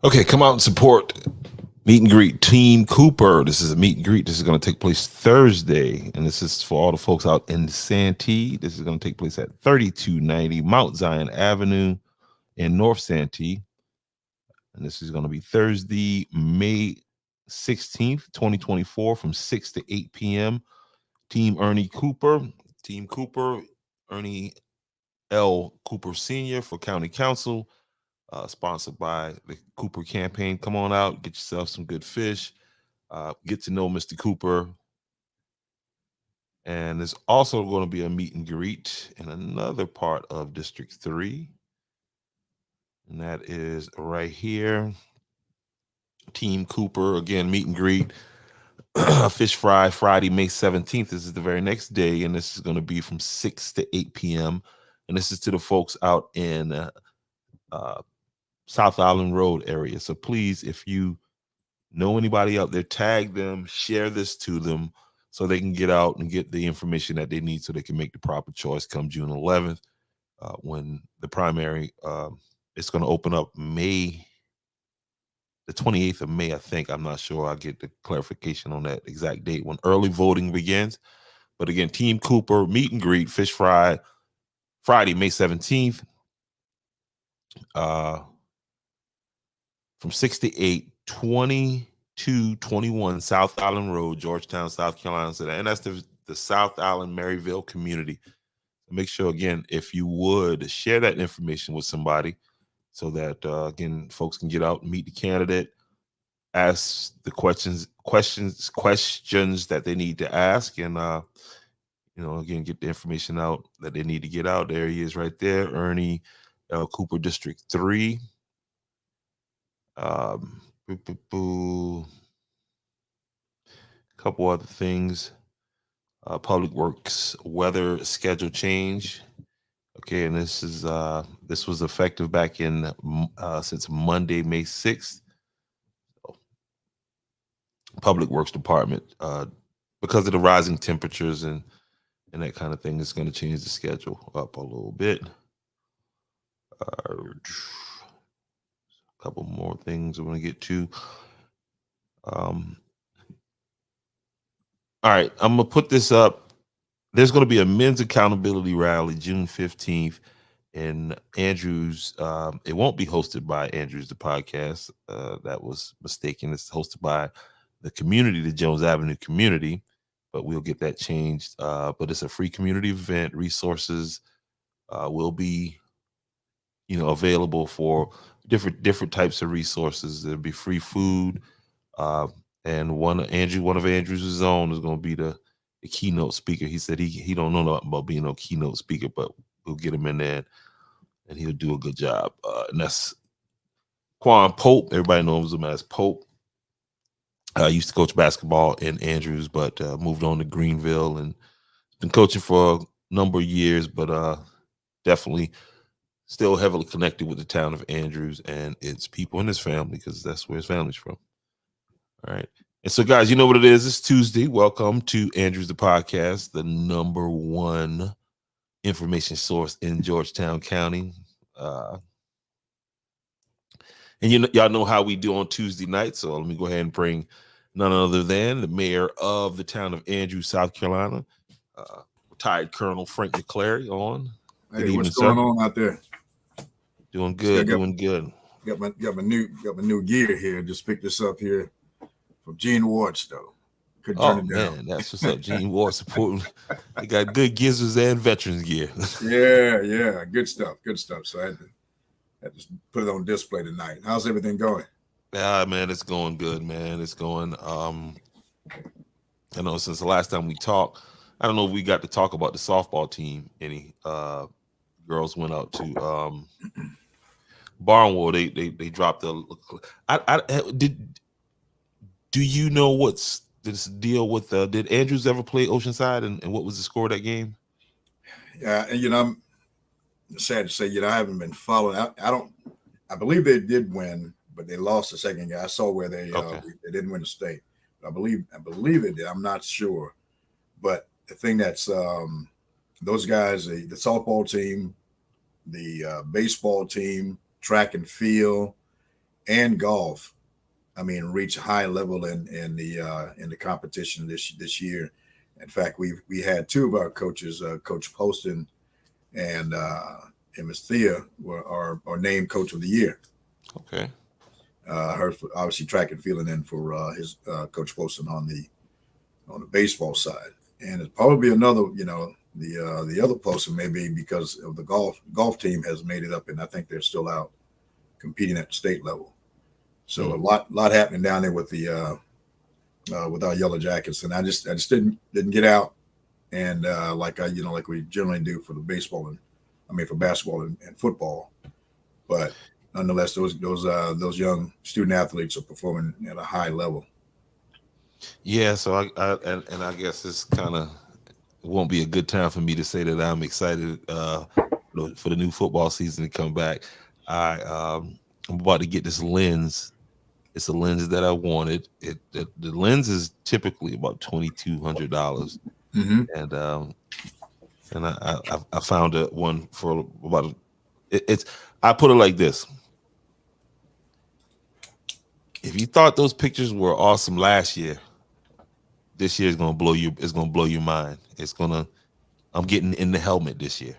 Okay, come out and support Meet and Greet Team Cooper. This is a meet and greet. This is going to take place Thursday, and this is for all the folks out in Santee. This is going to take place at 3290 Mount Zion Avenue in North Santee, and this is going to be Thursday, May 16th, 2024, from 6 to 8 p.m. Team Cooper, Ernie L. Cooper Sr. for County Council. Sponsored by the Cooper campaign. Come on out, get yourself some good fish, get to know Mr. Cooper. And there's also going to be a meet and greet in another part of District 3. And that is right here. Team Cooper, again, meet and greet. Fish fry Friday, May 17th. This is the very next day. And this is going to be from 6 to 8 p.m. And this is to the folks out in South Island Road area. So please, if you know anybody out there, tag them, share this to them so they can get out and get the information that they need so they can make the proper choice come June 11th when the primary it's going to open up the 28th of May, I think. I'm not sure. I'll get the clarification on that exact date when early voting begins. But again, Team Cooper, meet and greet, fish fry, Friday, May 17th. From 6 to 8, 2221 South Island Road, Georgetown, South Carolina. And that's the South Island Maryville community. Make sure, again, if you would share that information with somebody so that, again, folks can get out and meet the candidate, ask the questions that they need to ask, and, again, get the information out that they need to get out. There he is right there, Ernie L. Cooper, District 3. Couple other things. Public Works weather schedule change. Okay, and this was effective back in since Monday, May 6th. Public Works Department, because of the rising temperatures and that kind of thing, is going to change the schedule up a little bit. A couple more things I want to get to. All right, I'm gonna put this up. There's going to be a men's accountability rally June 15th in Andrews. It won't be hosted by Andrews, the podcast. That was mistaken. It's hosted by the community, the Jones Avenue community, but we'll get that changed. But it's a free community event. Resources will be, available for different types of resources. There'll be free food, and one of Andrews' own is going to be the keynote speaker. He said he don't know nothing about being a keynote speaker, but we'll get him in there and he'll do a good job. And that's Quan Pope. Everybody knows him as Pope. Used to coach basketball in Andrews, but moved on to Greenville and been coaching for a number of years, but definitely still heavily connected with the town of Andrews and its people and his family, because that's where his family's from. All right. And so, guys, you know what it is. It's Tuesday. Welcome to Andrews, the podcast, the number one information source in Georgetown County. And y'all know how we do on Tuesday night. So let me go ahead and bring none other than the mayor of the town of Andrews, South Carolina, retired Colonel Frank McClary on. Good evening, what's going on out there? Doing good, doing good. Got my new gear here. Just picked this up here from Gene Ward's though. Couldn't turn it down. Man, that's what's up. Gene Ward supporting. They got good gizzards and veterans gear. yeah, good stuff. So I had to put it on display tonight. How's everything going? Yeah, man, it's going good, man. It's going. I know since the last time we talked, I don't know if we got to talk about the softball team any. Girls went out to Barnwell. They dropped the. Do you know what's this deal with? Did Andrews ever play Oceanside, and what was the score of that game? Yeah, and I'm sad to say, I haven't been following. I believe they did win, but they lost the second game. I saw where they didn't win the state. I believe they did. I'm not sure, but the thing that's those guys, the softball team, the baseball team, track and field, and golf, I mean, reach a high level in the competition this year. In fact, we had two of our coaches, Coach Poston and Miss Thea, are named Coach of the Year. Okay. Her obviously track and field, and then for his Coach Poston on the baseball side, and it's probably another, the other Poston maybe because of the golf team has made it up, and I think they're still out competing at the state level. So a lot happening down there with our Yellow Jackets, and I just didn't get out, and like we generally do for the baseball for basketball and football, but nonetheless, those young student athletes are performing at a high level. Yeah, so I guess it's kind of won't be a good time for me to say that I'm excited for the new football season to come back. I'm about to get this lens. It's a lens that I wanted. The lens is typically about $2,200, and I found one for about it's. I put it like this: if you thought those pictures were awesome last year, this year is gonna blow you. It's gonna blow your mind. I'm getting in the helmet this year.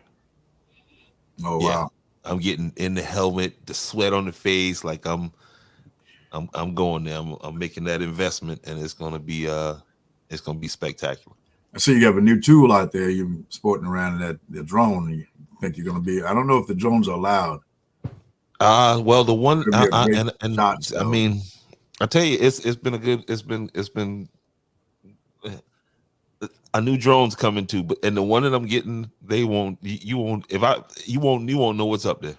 Oh Yeah, wow! I'm getting in the helmet, the sweat on the face, like I'm going there. I'm making that investment, and it's gonna be spectacular. I see you have a new tool out there. You're sporting around in the drone. You think you're going to be? I don't know if the drones are allowed. Well, the one It'll be a great and shot, I so. mean, I tell you, it's been a good. It's been a new drone's coming too, but and the one that I'm getting, they won't. You won't. If I you won't know what's up there.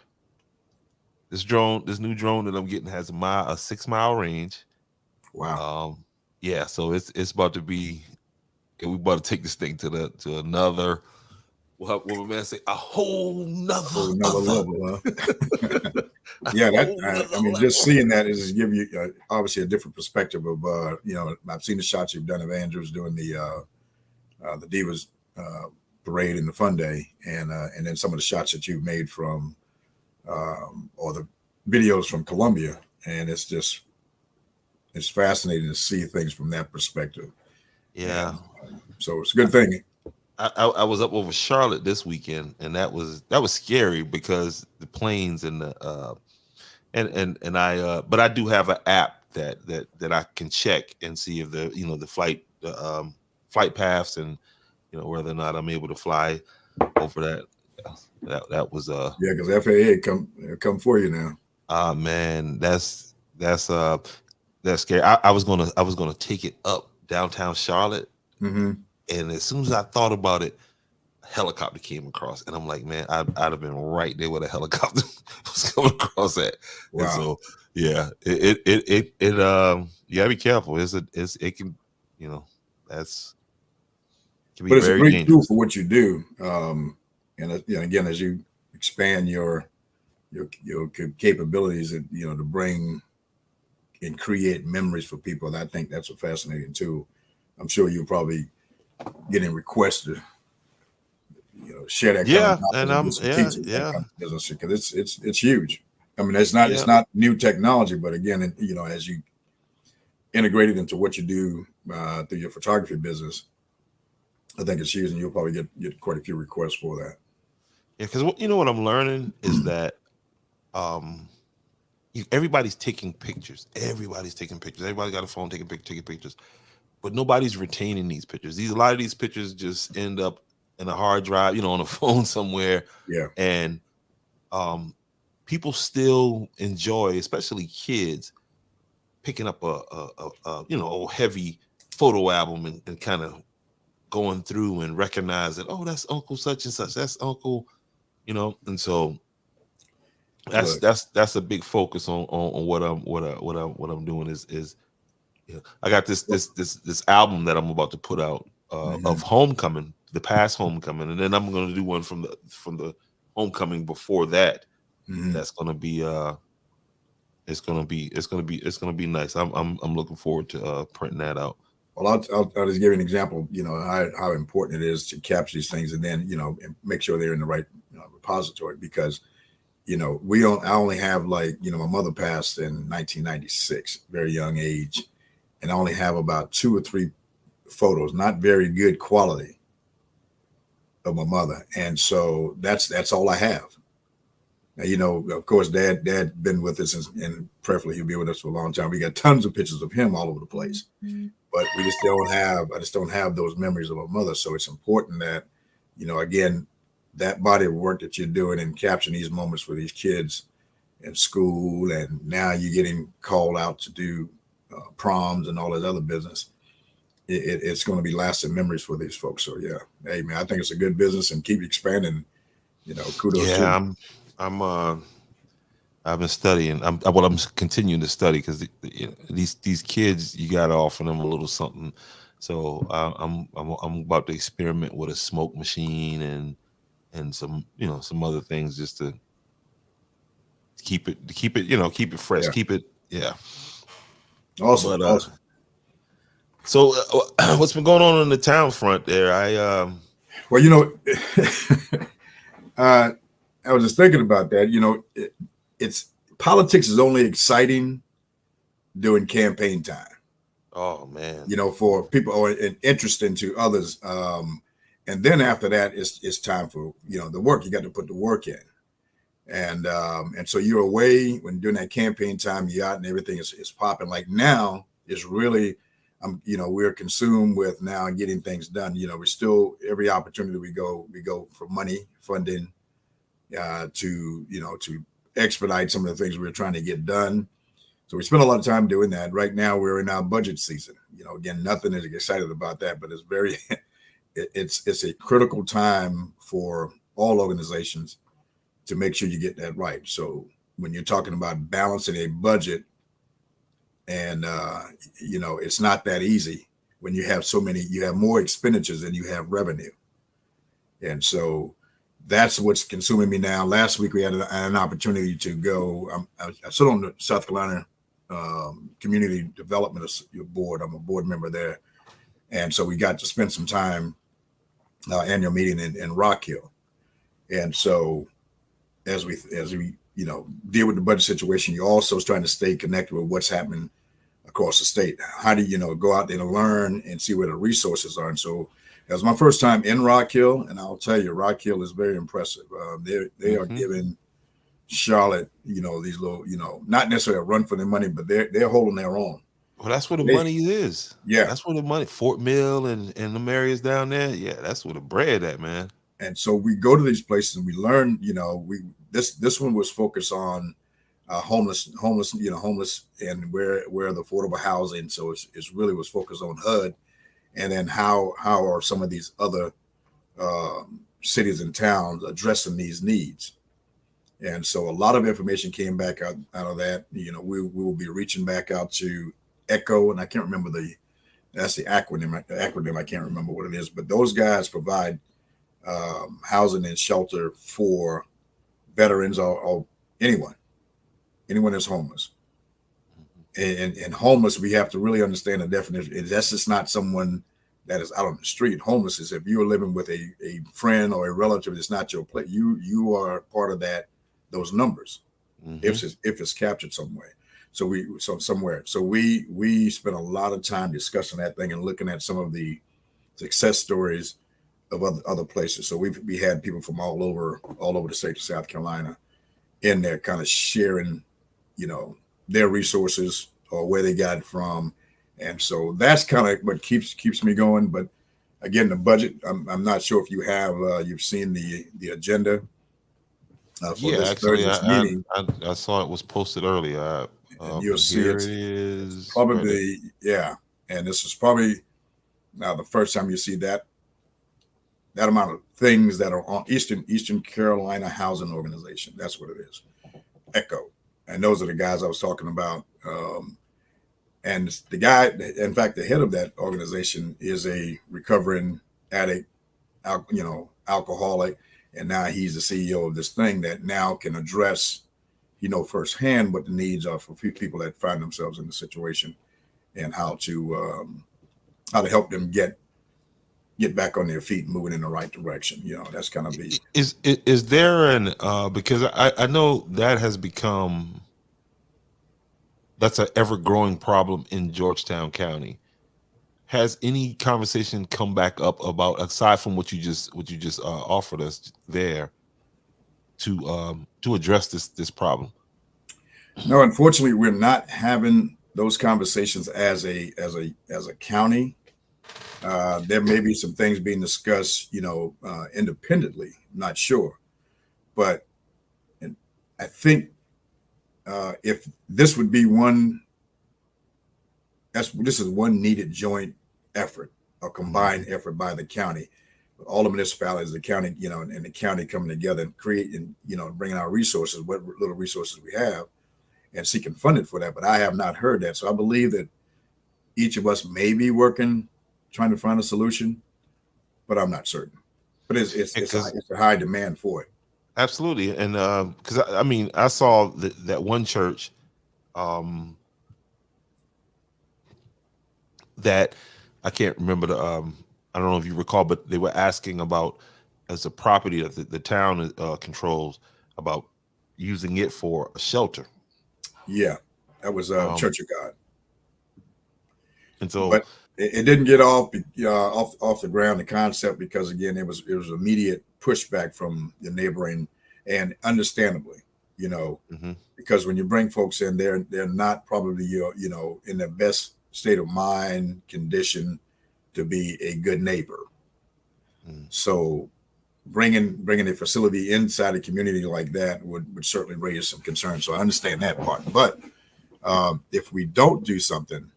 This new drone that I'm getting has a 6 mile range. Wow. Yeah, so it's about to be. We about to take this thing to another. What my man say? A whole nother Another level, huh? a Yeah, whole nother I mean, level. just seeing that is give you obviously a different perspective of I've seen the shots you've done of Andrews doing the Divas parade and the Fun Day, and then some of the shots that you've made from or the videos from Columbia, and it's fascinating to see things from that perspective. Yeah. And, so it's a good thing. I was up over Charlotte this weekend, and that was scary because the planes and the and I but I do have an app that I can check and see if the flight paths and whether or not I'm able to fly over that. That was Yeah, because FAA come for you now. Man, that's scary. I was gonna take it up downtown Charlotte, and as soon as I thought about it, a helicopter came across, and I'm like, man, I'd have been right there where the helicopter was coming across at. Wow. And so yeah, it you gotta be careful. It can that's can be But it's a very great tool dangerous. for what you do. And again, as you expand your capabilities, and to bring and create memories for people, and I think that's a fascinating tool. I'm sure you'll probably getting requests to share that kind of Yeah, knowledge and and do I'm some teaching that yeah kind of business because it's huge. I mean, it's yeah. not new technology, but again, as you integrate it into what you do through your photography business, I think it's huge, and you'll probably get quite a few requests for that. Yeah, because what I'm learning is that um everybody's taking pictures. Everybody's taking pictures. Everybody got a phone taking pictures, but nobody's retaining these pictures. A lot of these pictures just end up in a hard drive, on a phone somewhere, Yeah. and people still enjoy, especially kids, picking up a heavy photo album and kind of going through and recognizing, oh, that's Uncle such and such, that's Uncle, and so Look. that's a big focus on what I'm doing is I got this album that I'm about to put out of homecoming, the past homecoming, and then I'm going to do one from the homecoming before that. That's going to be it's going to be nice. I'm looking forward to printing that out. Well, I'll just give you an example. How important it is to capture these things, and then and make sure they're in the right repository, because I only have like, my mother passed in 1996, very young age. And I only have about 2 or 3 photos, not very good quality, of my mother. And so that's all I have. Now, of course, Dad been with us, and preferably he'll be with us for a long time. We got tons of pictures of him all over the place, but I just don't have those memories of my mother. So it's important that, again, that body of work that you're doing and capturing these moments for these kids in school, and now you're getting called out to do proms and all that other business. It's going to be lasting memories for these folks. So yeah, hey man, I think it's a good business and keep expanding. Kudos to Yeah, you. I'm I've been studying. I'm continuing to study because these kids, you got to offer them a little something. So I'm about to experiment with a smoke machine and some some other things just to keep it fresh, Yeah, keep it awesome, But awesome. so what's been going on the town front there? Well, uh, I was just thinking about that. It's politics is only exciting during campaign time. Oh man. For people or interesting to others. And then after that, it's time for the work. You got to put the work in, and so you're away when during that campaign time. You're out and everything is popping. Like now, is really, we're consumed with now getting things done. We're still every opportunity we go for money funding to expedite some of the things we're trying to get done. So we spend a lot of time doing that. Right now, we're in our budget season. Again, nothing is excited about that, but it's very, it's a critical time for all organizations to make sure you get that right. So when you're talking about balancing a budget, and it's not that easy when you have you have more expenditures than you have revenue, and so that's what's consuming me now. Last week we had an opportunity to go. I sit on the South Carolina Community Development Board. I'm a board member there, and so we got to spend some time annual meeting in Rock Hill. And so as we deal with the budget situation, you're also trying to stay connected with what's happening across the state. How do you go out there and learn and see where the resources are? And so it was my first time in Rock Hill, and I'll tell you, Rock Hill is very impressive. They are giving Charlotte, these little, not necessarily a run for their money, but they're holding their own. Well, that's where the money is. Yeah, that's where the money. Fort Mill and them areas down there. Yeah, that's where the bread at, man. And so we go to these places and we learn. This one was focused on homeless, and where the affordable housing. So it's really was focused on HUD, and then how are some of these other cities and towns addressing these needs. And so a lot of information came back out of that. We will be reaching back out to ECHO, and I can't remember that's the acronym. I can't remember what it is, but those guys provide housing and shelter for veterans or anyone that's homeless. And homeless, we have to really understand the definition. That's just not someone that is out on the street. Homeless is if you're living with a friend or a relative that's not your place. You are part of those numbers, if it's captured somewhere. So we spent a lot of time discussing that thing and looking at some of the success stories of other places. So we had people from all over the state of South Carolina in there, kind of sharing, their resources or where they got it from, and so that's kind of what keeps me going. But again, the budget. I'm not sure if you've seen the agenda for Yeah, this actually, Thursday's meeting. I saw it was posted earlier. And you'll see Here it's it is. probably, yeah. And this is probably now the first time you see that amount of things that are on Eastern Carolina Housing Organization. That's what it is. ECHO. And those are the guys I was talking about. And the guy, in fact, the head of that organization is a recovering addict, alcoholic. And now he's the CEO of this thing that now can address, firsthand what the needs are for people that find themselves in the situation, and how to help them get get back on their feet and moving in the right direction. That's kind of the. Is there an because I know that has become, that's an ever growing problem in Georgetown County. Has any conversation come back up about, aside from what you just offered us there, to address this problem? No, unfortunately, we're not having those conversations as a county. There may be some things being discussed, independently. I'm not sure, but I think if this would be this is one needed joint effort, a combined effort by the county, all the municipalities, the county, and the county coming together and creating, bringing our resources, what little resources we have, and seeking funding for that. But I have not heard that, so I believe that each of us may be working, trying to find a solution, but I'm not certain. But it's a high demand for it. Absolutely, and because I mean, I saw that one church that I can't remember I don't know if you recall, but they were asking about, as a property that the town controls, about using it for a shelter. Yeah, that was Church of God. And so, but it didn't get off the ground, the concept, because again, it was immediate pushback from the neighboring, and understandably, because when you bring folks in, they're not probably in their best state of mind condition to be a good neighbor. So bringing a facility inside a community like that would certainly raise some concerns. So I understand that part. But if we don't do something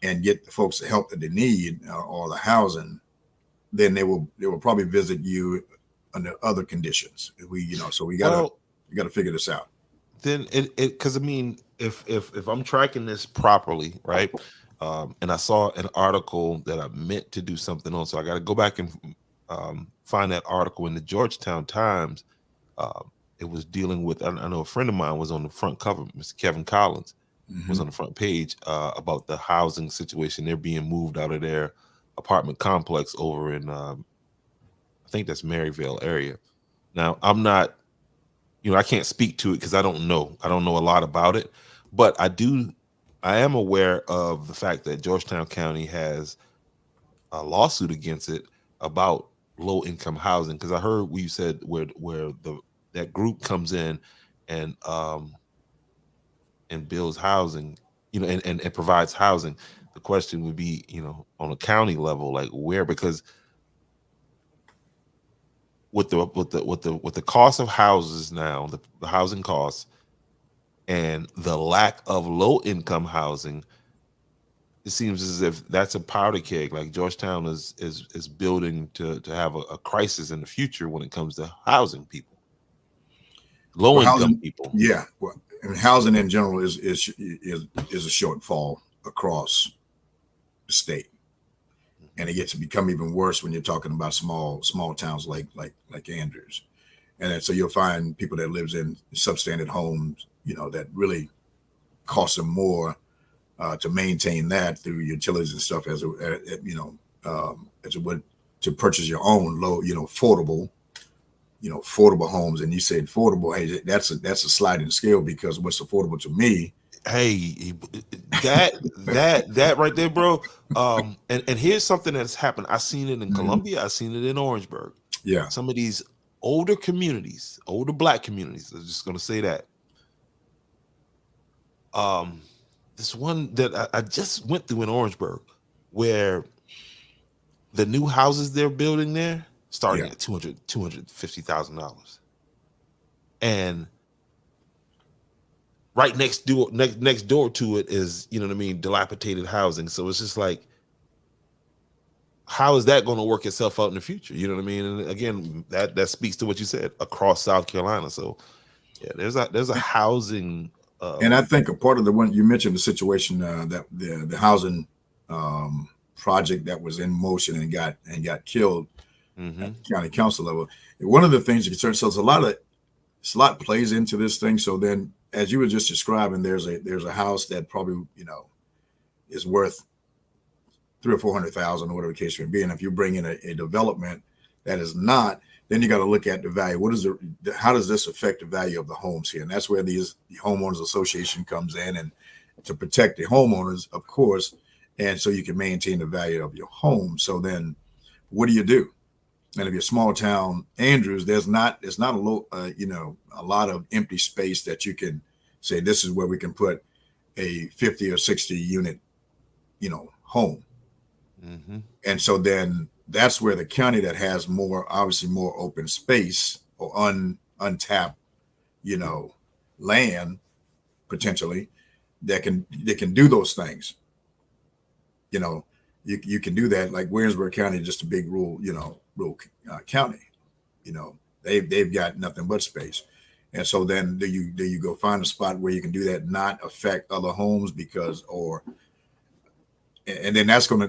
and get the folks the help that they need, or the housing, then they will probably visit you under other conditions. So we gotta figure this out. Then because I mean, if I'm tracking this properly, right? And I saw an article that I meant to do something on, so I got to go back and find that article in the Georgetown Times. It was dealing with, I know a friend of mine was on the front cover, Mr. Kevin Collins, was on the front page about the housing situation. They're being moved out of their apartment complex over in, I think that's Maryvale area. Now, I'm not, I can't speak to it because I don't know a lot about it, but I am aware of the fact that Georgetown County has a lawsuit against it about low income housing. Because I heard what you said, where that group comes in and builds housing, and provides housing. The question would be, on a county level, like where, because with the cost of houses now, the housing costs, and the lack of low income housing, it seems as if that's a powder keg. Like Georgetown is building to have a crisis in the future when it comes to housing people, low income people. Yeah, well, and housing in general is a shortfall across the state, and it gets to become even worse when you're talking about small towns like Andrews, and then, so you'll find people that lives in substandard homes, that really cost them more to maintain that through utilities and stuff as it would to purchase your own low, affordable homes. And you said affordable, hey, that's a sliding scale, because what's affordable to me. Hey, that right there, bro. And here's something that's happened. I seen it in Columbia. I seen it in Orangeburg. Yeah. Some of these older communities, older Black communities. I'm just gonna say that. This one that I just went through in Orangeburg, where the new houses they're building there starting at $250,000, and right next door to it is, dilapidated housing. So it's just like, how is that going to work itself out in the future? You know what I mean? And again, that speaks to what you said across South Carolina. So yeah, there's a housing. And I think a part of the one you mentioned, the situation that the housing project that was in motion and got killed at the county council level. One of the things you concern, so it's a lot plays into this thing. So then, as you were just describing, there's a house that probably is worth 300 or 400,000 or whatever the case may be. And if you bring in a development that is not, then you got to look at the value. How does this affect the value of the homes here? And that's where the homeowners association comes in, and to protect the homeowners, of course, and so you can maintain the value of your home. So then, what do you do? And if you're small town Andrews, it's not a lot of empty space that you can say this is where we can put a 50 or 60 unit, home. Mm-hmm. And so then that's where the county that has obviously more open space or untapped, land potentially that can do those things. You can do that. Like Williamsburg County, just a big rural county. They've got nothing but space. And so then do you go find a spot where you can do that, not affect other homes and then that's gonna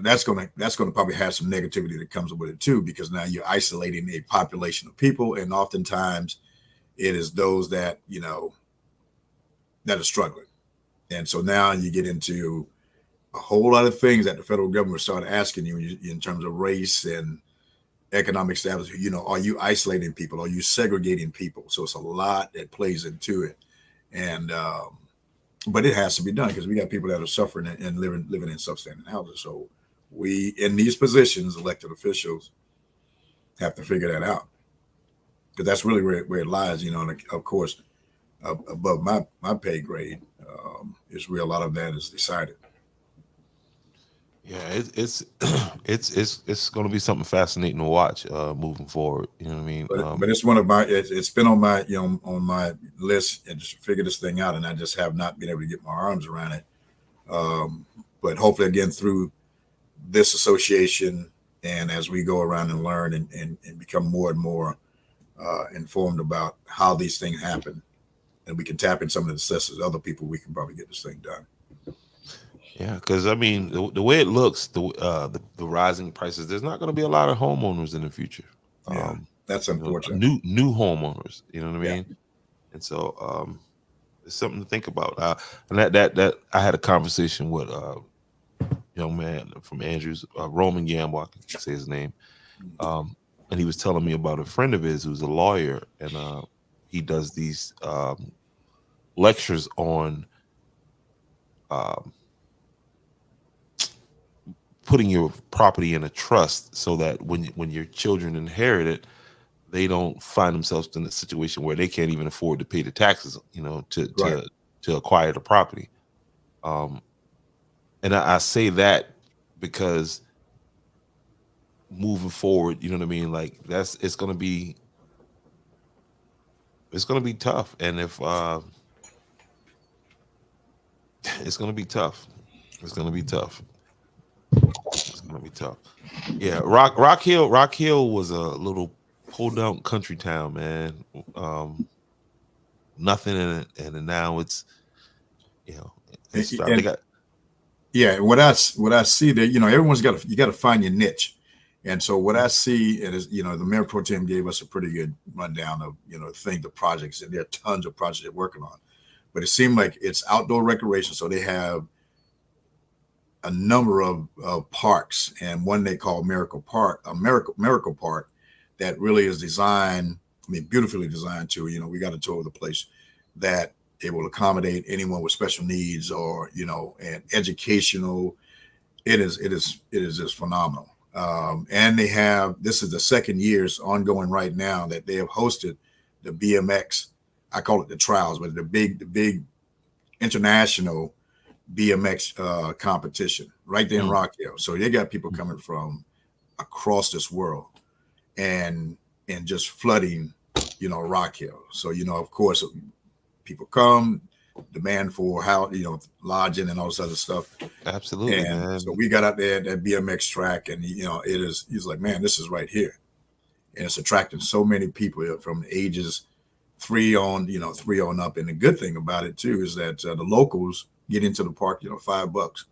probably have some negativity that comes with it too, because now you're isolating a population of people, and oftentimes it is those that that are struggling. And so now you get into a whole lot of things that the federal government started asking you in terms of race and economic status. Are you isolating people? Are you segregating people? So it's a lot that plays into it. And but it has to be done because we got people that are suffering and living in substandard houses. So we, in these positions, elected officials, have to figure that out, because that's really where it lies. And of course, above my pay grade is where a lot of that is decided. Yeah, it's it's going to be something fascinating to watch moving forward. You know what I mean? But it's one of my it's been on my on my list, and just figure this thing out, and I just have not been able to get my arms around it. But hopefully, again, through this association, and as we go around and learn and become more and more informed about how these things happen, and we can tap in some of the successes of other people, we can probably get this thing done. Yeah, because I mean, the way it looks, the rising prices, there's not going to be a lot of homeowners in the future. Yeah, that's unfortunate. New homeowners, you know what I mean? Yeah. And so it's something to think about. And that I had a conversation with a young man from Andrews, Roman Gamble, I can say his name, and he was telling me about a friend of his who's a lawyer, and he does these lectures on putting your property in a trust so that when your children inherit it, they don't find themselves in a situation where they can't even afford to pay the taxes, to acquire the property. And I say that because moving forward, you know what I mean? Like it's gonna be tough. And if it's gonna be tough. It's gonna be tough. It's gonna be tough. Yeah, Rock Hill was a little pulled down country town, man. Nothing in it, and now it's what I see that everyone's got to find your niche. And so what I see is, the Mayor Pro Tem gave us a pretty good rundown of, the projects, and there are tons of projects they're working on. But it seemed like it's outdoor recreation. So they have a number of parks, and one they call Miracle Park, that really is designed, beautifully designed too. We got a tour of the place that it will accommodate anyone with special needs or, and educational. It is just phenomenal. And this is the second year's ongoing right now that they have hosted the BMX. I call it the trials, but the big international BMX competition right there in Rock Hill. So they got people coming from across this world and just flooding, Rock Hill. So, of course, people come, demand for lodging and all this other stuff. Absolutely, and man. So we got out there at that BMX track, and he's like, man, this is right here, and it's attracting so many people from ages 3 on up. And the good thing about it too is that the locals get into the park, $5.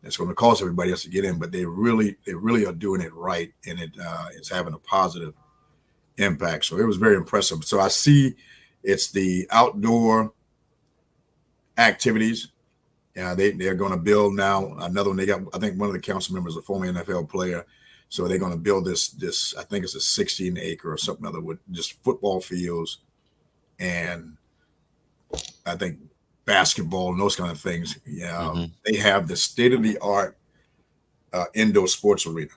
It's going to cost everybody else to get in, but they really are doing it right, and it's having a positive impact. So it was very impressive. So I see it's the outdoor activities, They're going to build now another one. They got, I think one of the council members is a former NFL player, so they're going to build this. I think it's a 16-acre or something other with just football fields, and I think basketball and those kind of things. Yeah, they have the state of the art indoor sports arena.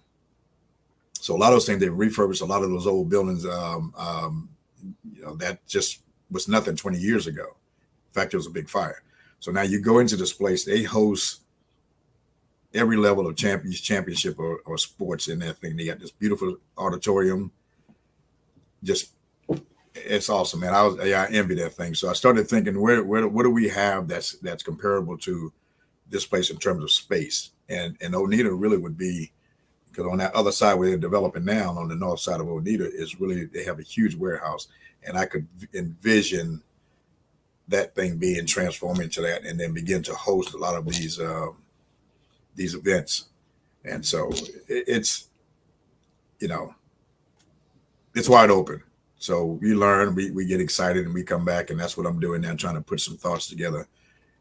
So a lot of those things they refurbished. A lot of those old buildings, that just was nothing 20 years ago. In fact, it was a big fire. So now you go into this place, they host every level of championship or sports in that thing. They got this beautiful auditorium. Just, it's awesome, man. I envy that thing. So I started thinking, what do we have that's comparable to this place in terms of space? And Oneida really would be, because on that other side where they're developing now, on the north side of Oneida, is really, they have a huge warehouse, and I could envision that thing being transformed into that, and then begin to host a lot of these events. And so it's wide open. So we learn, we get excited, and we come back, and that's what I'm doing now, trying to put some thoughts together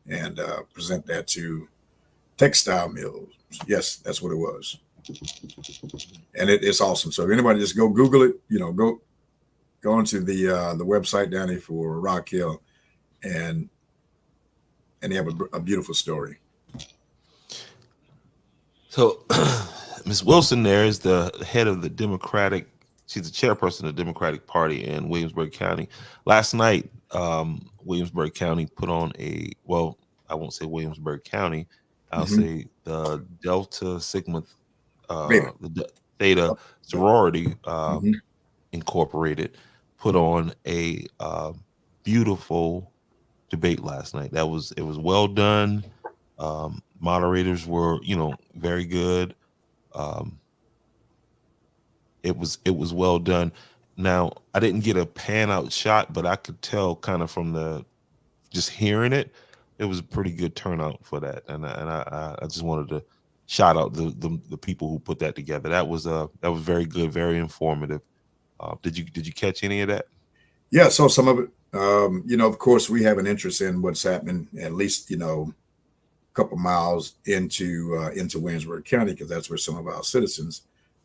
and present that to textile mills. Yes, that's what it was. And it's awesome. So if anybody, just go Google it, go into the website down here for Rock Hill, and they have a beautiful story. So Ms. Wilson there is the head of the Democratic. She's the chairperson of the Democratic Party in Williamsburg County. Last night, Williamsburg County put on I won't say Williamsburg County. I'll say the Delta Sigma, the Theta sorority incorporated, put on a beautiful debate last night. It was well done. Moderators were, very good. It was well done. Now, I didn't get a pan out shot, but I could tell kind of from just hearing it, it was a pretty good turnout for that. And I just wanted to shout out the people who put that together. That was very good, very informative. Did you catch any of that? Yeah, so some of it. Of course, we have an interest in what's happening, at least, a couple miles into Williamsburg County, because that's where some of our citizens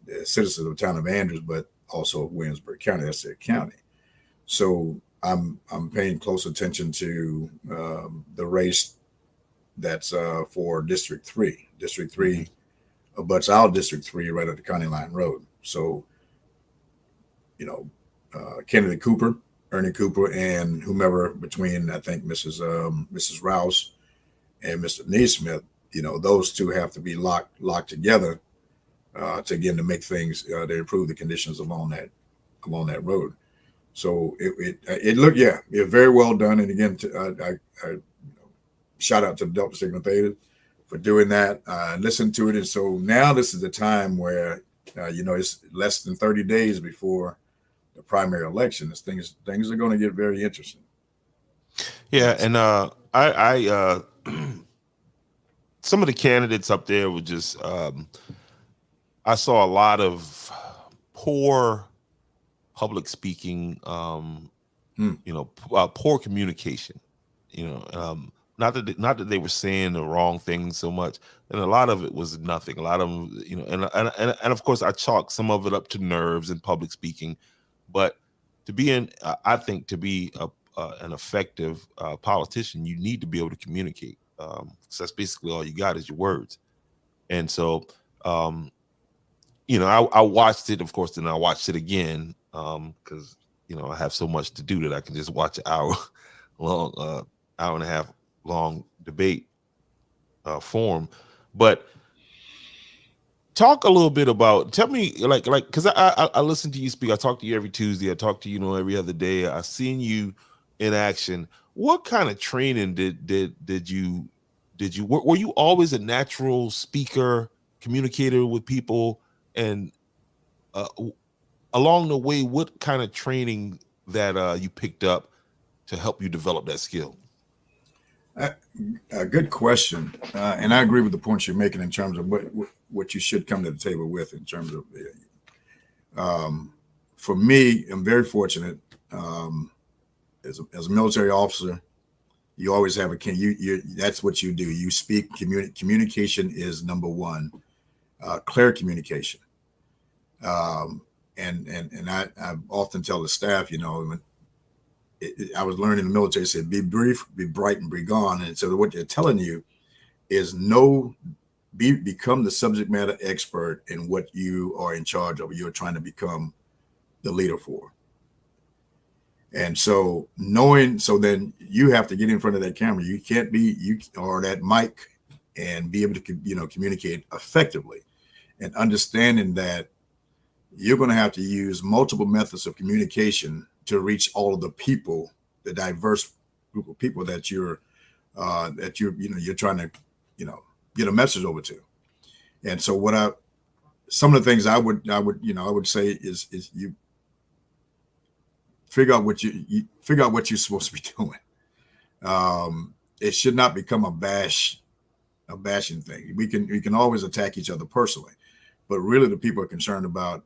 of the town of Andrews, but also Williamsburg County, that's their county. So I'm paying close attention to the race that's for District 3. District 3 abuts our District 3 right at the County Line Road. So, Kennedy Cooper, Ernie Cooper, and whomever between, I think, Mrs. Rouse and Mr. Neesmith, those two have to be locked together to make things to improve the conditions along that road. So it looked, very well done. And again, I shout out to the Delta Sigma Theta for doing that. Listen to it, and so now this is the time where it's less than 30 days before the primary election. Things are going to get very interesting. Yeah, and I some of the candidates up there were just I saw a lot of poor public speaking, poor communication. Not that they were saying the wrong things so much, and a lot of it was nothing. A lot of them, and of course I chalk some of it up to nerves and public speaking, but I think to be an effective politician, you need to be able to communicate. So that's basically all you got is your words. And so, I watched it, of course, then I watched it again because, I have so much to do that I can just watch an hour and a half long debate form. But talk a little bit about, tell me, because I listen to you speak. I talk to you every Tuesday. I talk to you, every other day. I've seen you in action. What kind of training did you were you always a natural speaker, communicator with people? And along the way, what kind of training that you picked up to help you develop that skill? A good question, and I agree with the points you're making in terms of what you should come to the table with. In terms of, for me, I'm very fortunate as a military officer. You always have a can you that's what you do. You speak. Communication is number one. Clear communication. Um, and I often tell the staff, when I was learning in the military, said be brief, be bright, and be gone. And so what they're telling you is become the subject matter expert in what you are in charge of. You're trying to become the leader for. And so then you have to get in front of that camera. You can't be or that mic and be able to communicate effectively, and understanding that you're going to have to use multiple methods of communication to reach all of the people, the diverse group of people that you're trying to get a message over to. And so some of the things I would say is you figure out what you're supposed to be doing. It should not become a bashing thing. We can always attack each other personally, but really the people are concerned about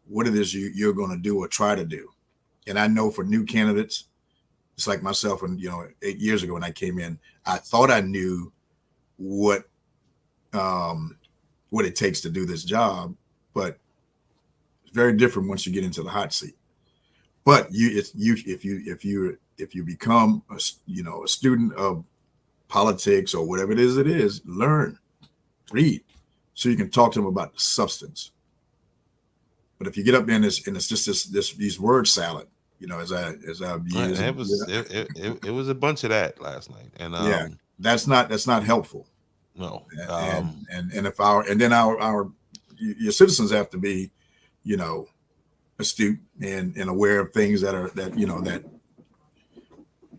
what it is you're going to do or try to do. And I know for new candidates, it's like myself, and 8 years ago when I came in, I thought I knew what it takes to do this job, but it's very different once you get into the hot seat. But if you become a student of politics or whatever it is, learn, read, so you can talk to them about the substance. But if you get up there and it's just these word salad, as I've used, it was a bunch of that last night, and yeah, that's not helpful. No, and if our your citizens have to be, astute and aware of things that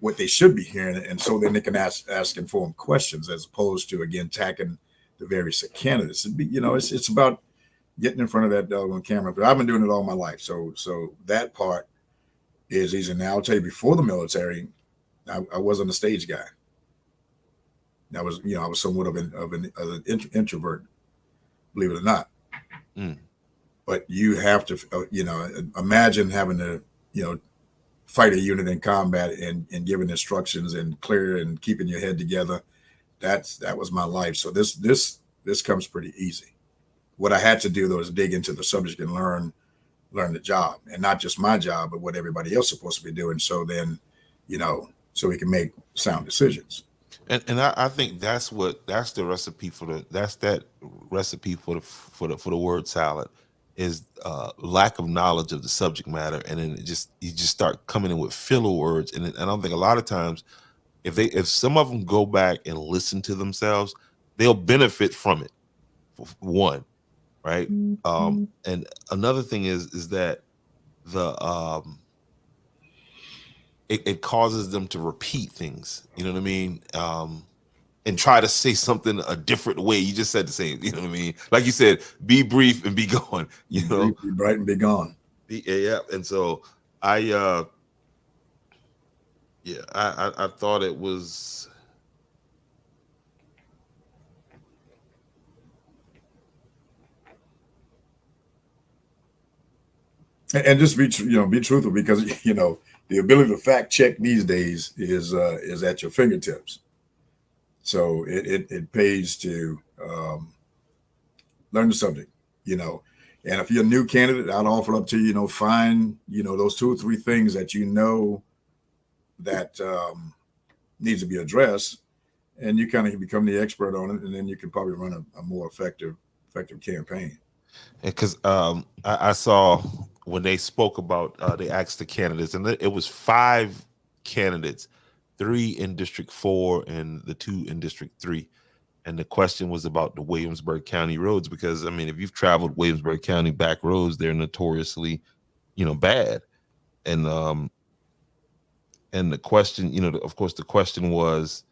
what they should be hearing, and so then they can ask informed questions as opposed to again attacking the various candidates. It's about getting in front of that doggone camera. But I've been doing it all my life, so that part is easy. Now I'll tell you, before the military, I wasn't a stage guy. I was somewhat of an introvert, believe it or not. Mm. But you have to, imagine having to, fight a unit in combat and giving instructions and clear and keeping your head together. That was my life. So this comes pretty easy. What I had to do though is dig into the subject and learn the job, and not just my job, but what everybody else is supposed to be doing. So then, so we can make sound decisions. And I think that's the recipe for the word salad is lack of knowledge of the subject matter, and then you just start coming in with filler words, and I don't think a lot of times if some of them go back and listen to themselves, they'll benefit from it. For one, right? And another thing is that it causes them to repeat things. You know what I mean? And try to say something a different way. You just said the same. You know what I mean? Like you said, be brief and be gone. Be bright and be gone. Yeah. And so I thought it was. And just be truthful, because the ability to fact check these days is at your fingertips. So it pays to learn the subject, and if you're a new candidate, I'd offer up to you, find those 2 or 3 things that that needs to be addressed, and you kind of become the expert on it, and then you can probably run a more effective campaign. Because I saw when they spoke about they asked the candidates, and it was 5 candidates, 3 in District 4 and the 2 in District 3. And the question was about the Williamsburg County roads, because I mean, if you've traveled Williamsburg County back roads, they're notoriously, bad. And the question, of course, the question was,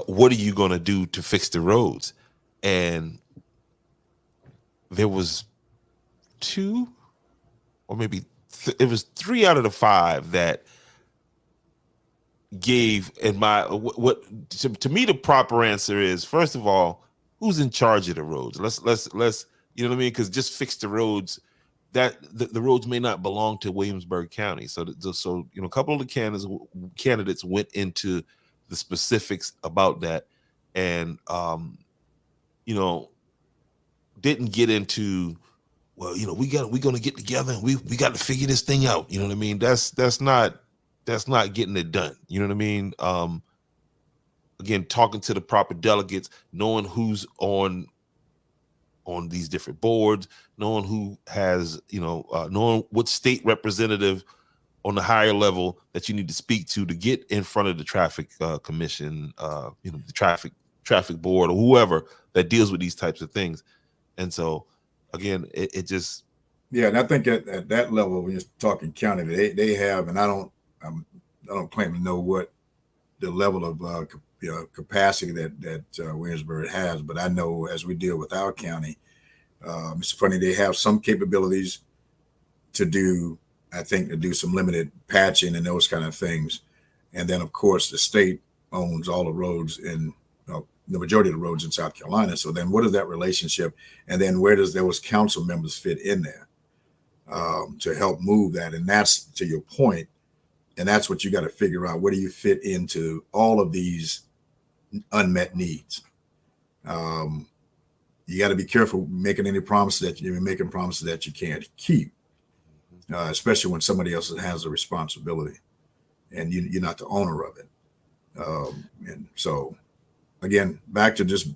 what are you going to do to fix the roads? And there was 2 or maybe it was 3 out of the 5 that gave what to me the proper answer is, first of all, who's in charge of the roads? Let's you know what I mean? Because just fix the roads that the roads may not belong to Williamsburg County. So a couple of the candidates went into the specifics about that, and didn't get into, well, we're gonna get together and we got to figure this thing out. You know what I mean? That's not getting it done. You know what I mean? Again, talking to the proper delegates, knowing who's on these different boards, knowing who has, knowing what state representative on the higher level that you need to speak to get in front of the traffic commission, the traffic board, or whoever that deals with these types of things. And so, again, it just, yeah. And I think at that level, when you're talking county, they have, and I don't claim to know what the level of capacity that Williamsburg has, but I know as we deal with our county, it's funny, they have some capabilities to do some limited patching and those kind of things, and then of course the state owns all the roads in the majority of the roads in South Carolina. So then, what is that relationship, and then where does those council members fit in there to help move that? And that's to your point, and that's what you got to figure out. Where do you fit into all of these unmet needs? You got to be careful making any promises that you're making promises that you can't keep, especially when somebody else has a responsibility and you're not the owner of it. And so, again, back to just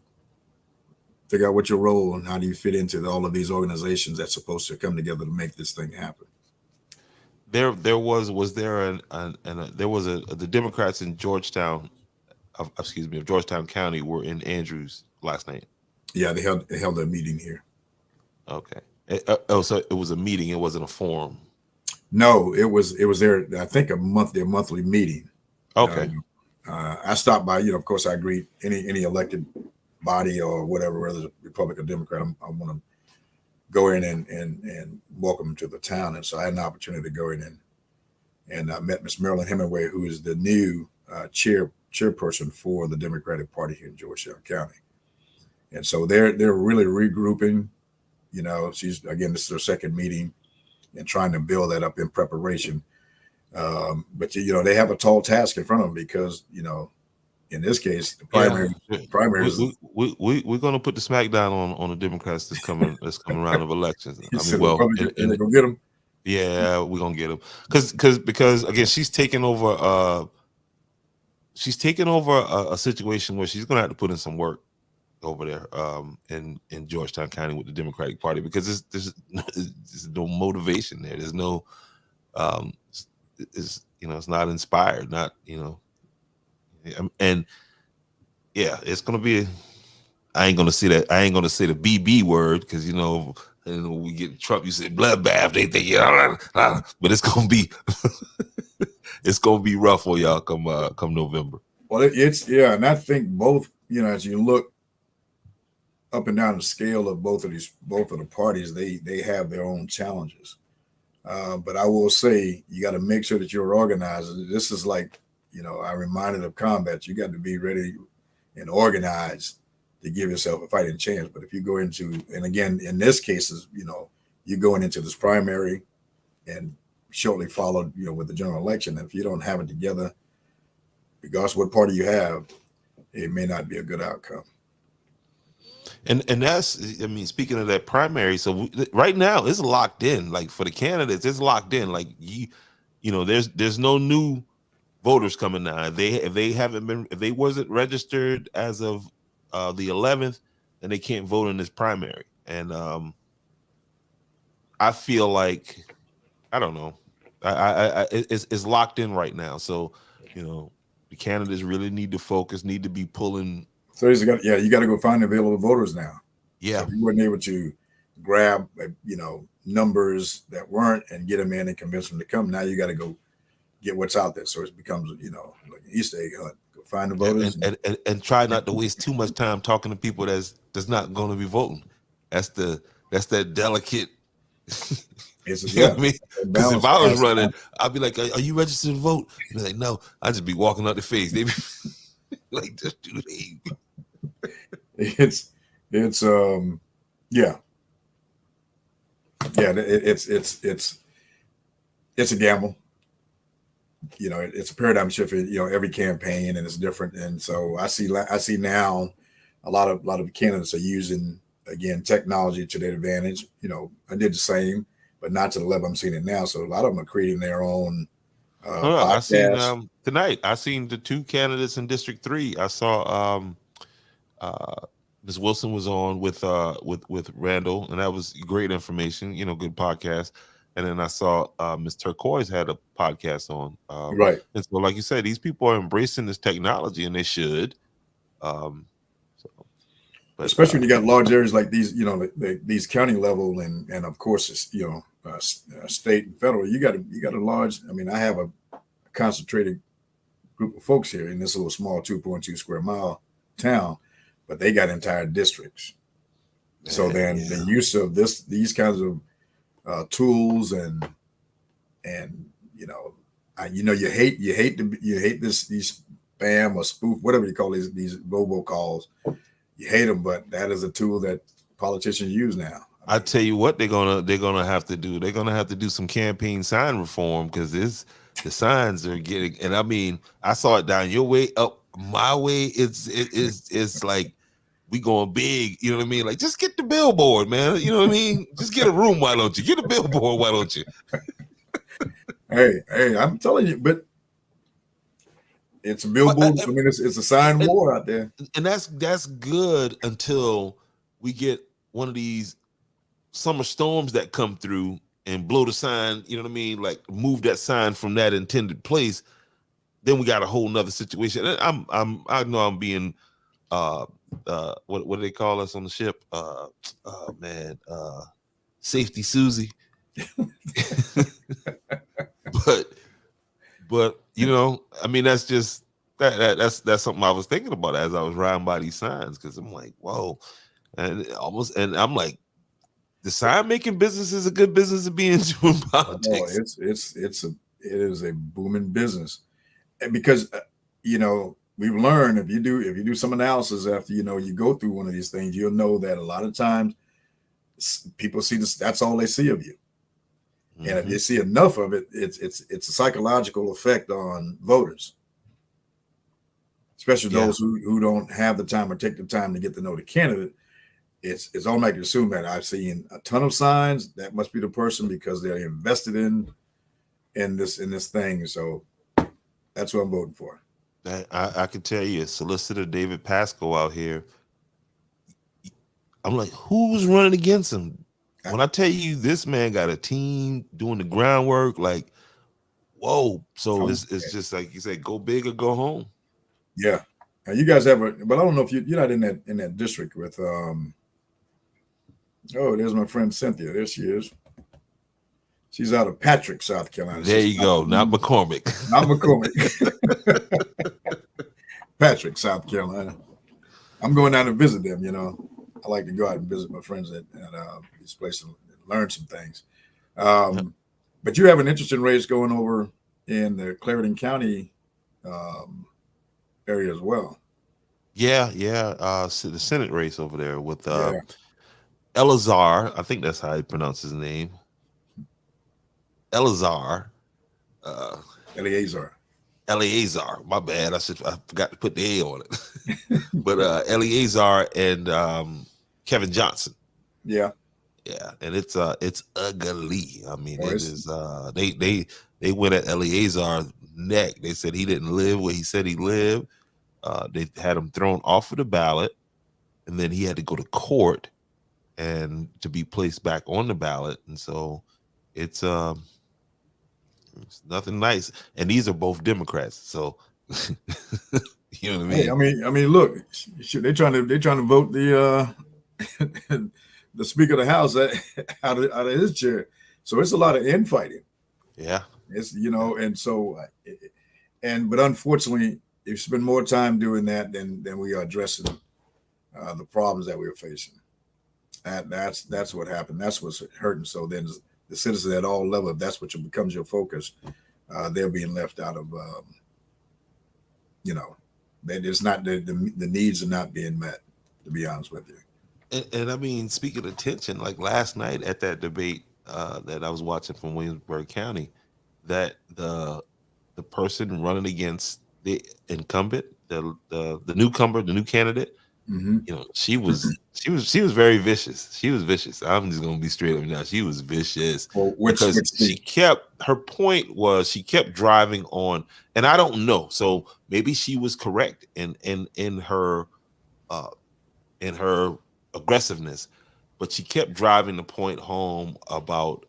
figure out what your role and how do you fit into all of these organizations that's supposed to come together to make this thing happen. The Democrats in Georgetown, of Georgetown County, were in Andrews last night. Yeah, they held a meeting here. Okay. So it was a meeting. It wasn't a forum. No, it was their, I think, their monthly meeting. Okay. I stopped by. Of course, I greet any elected body or whatever, whether it's Republican or Democrat. I want to go in and welcome them to the town. And so I had an opportunity to go in and I met Miss Marilyn Hemingway, who is the new chairperson for the Democratic Party here in Georgetown County. And so they're really regrouping. This is their second meeting and trying to build that up in preparation. But they have a tall task in front of them because in this case the primaries. We're going to put the smackdown on the Democrats that's coming around of elections. They're gonna get them. Yeah, we're gonna get them because again, she's taking over. She's taking over a situation where she's going to have to put in some work over there in Georgetown County with the Democratic Party, because there's no motivation there. There's no it's not inspired, and yeah, it's gonna be. I ain't gonna say the BB word because we get Trump. You say bloodbath. They think but it's gonna be it's gonna be rough for y'all come November. Well, and I think both. As you look up and down the scale of both of the parties, they have their own challenges. But I will say, you got to make sure that you're organized. This is like, I'm reminded of combat. You got to be ready and organized to give yourself a fighting chance. But if you go into, and again, in this case, you're going into this primary and shortly followed, with the general election. And if you don't have it together, regardless of what party you have, it may not be a good outcome. And that's, speaking of that primary, so right now it's locked in. Like for the candidates, it's locked in. Like there's no new voters coming now. If they wasn't registered as of the 11th, then they can't vote in this primary. And I feel like, I don't know, it's locked in right now. So the candidates really need to focus, need to be pulling. So you got to go find available voters now. Yeah. So if you weren't able to grab, numbers that weren't and get them in and convince them to come, now you got to go get what's out there. So it becomes, like an Easter egg hunt. Go find the voters and try not to waste too much time talking to people that's not going to be voting. That's that delicate. Because if I was running, I'd be like, "Are you registered to vote?" And they're like, "No." I'd just be walking out the face. They be like, "Just do it." It's yeah. Yeah, it's a gamble. It's a paradigm shift. Every campaign and it's different. And so I see now a lot of candidates are using again technology to their advantage. I did the same, but not to the level I'm seeing it now. So a lot of them are creating their own I seen podcasts. tonight. I seen the two candidates in District 3. I saw uh Ms. Wilson was on with Randall, and that was great information. Good podcast. And then I saw Ms. Turquoise had a podcast on. Right. And so, like you said, these people are embracing this technology, and they should. Um, so, but Especially when you got large areas like these, these county level and of course it's, state and federal. You got a large. I mean, I have a concentrated group of folks here in this little small 2.2 square mile town, but they got entire districts. So then the use of these kinds of tools and you hate these spam or spoof, whatever you call these robocalls. You hate them, but that is a tool that politicians use now. I tell you what, they're gonna have to do. They're gonna have to do some campaign sign reform because the signs are getting. And I mean, I saw it down your way, up my way. It's like we going big. You know what I mean? Like, just get the billboard, man. You know what I mean? Just get a room. Why don't you get a billboard? Why don't you? Hey, I'm telling you, but it's a billboard. I mean, it's a sign war out there, and that's good until we get one of these summer storms that come through and blow the sign. You know what I mean? Like, move that sign from that intended place. Then we got a whole nother situation. And I know I'm being what do they call us on the ship? Safety Susie. but I mean, that's just that's something I was thinking about as I was riding by these signs, because I'm like, whoa, and I'm like, the sign making business is a good business to be in doing politics. It is a booming business, and because we've learned if you do some analysis after you go through one of these things, you'll know that a lot of times people see this. That's all they see of you. Mm-hmm. And if you see enough of it, it's a psychological effect on voters, especially those who don't have the time or take the time to get to know the candidate. It's automatically assumed that I've seen a ton of signs. That must be the person because they're invested in this thing. So that's what I'm voting for. I can tell you, Solicitor David Pascal out here. I'm like, who's running against him? When I tell you this man got a team doing the groundwork, like, whoa. So it's just like you said, go big or go home. Yeah. Now you guys but I don't know if you're not in that district with there's my friend Cynthia. There she is. She's out of Patrick, South Carolina. There you go. Not McCormick. Not McCormick. Patrick, South Carolina. I'm going down to visit them, I like to go out and visit my friends at these places and learn some things. But you have an interesting race going over in the Clarendon County area as well. Yeah. The Senate race over there with Eleazar. I think that's how he pronounces his name. Eleazar. Eleazar. My bad. I forgot to put the A on it. But Eleazar and Kevin Johnson. Yeah. And it's ugly. I mean, it is. They went at Eleazar's neck. They said he didn't live where he said he lived. They had him thrown off of the ballot, and then he had to go to court and to be placed back on the ballot. And so it's nothing nice. And these are both Democrats, so you know what I mean. Hey, I mean, look, they're trying to vote the the Speaker of the House out of his chair. So it's a lot of infighting. Yeah, it's and so but unfortunately, if you spend more time doing that than we are addressing the problems that we're facing. That's what happened. That's what's hurting. So then the citizens at all levels, if that's what becomes your focus, they're being left out of. That it's not the needs are not being met. To be honest with you. And I mean, speaking of tension, like last night at that debate, that I was watching from Williamsburg County, that the person running against the incumbent, the newcomer, the new candidate, Mm-hmm. she was very vicious. She was vicious. I'm just gonna be straight up now. She was vicious Well, because which the her point was she kept driving on, and I don't know. So maybe she was correct uh in her aggressiveness, but she kept driving the point home about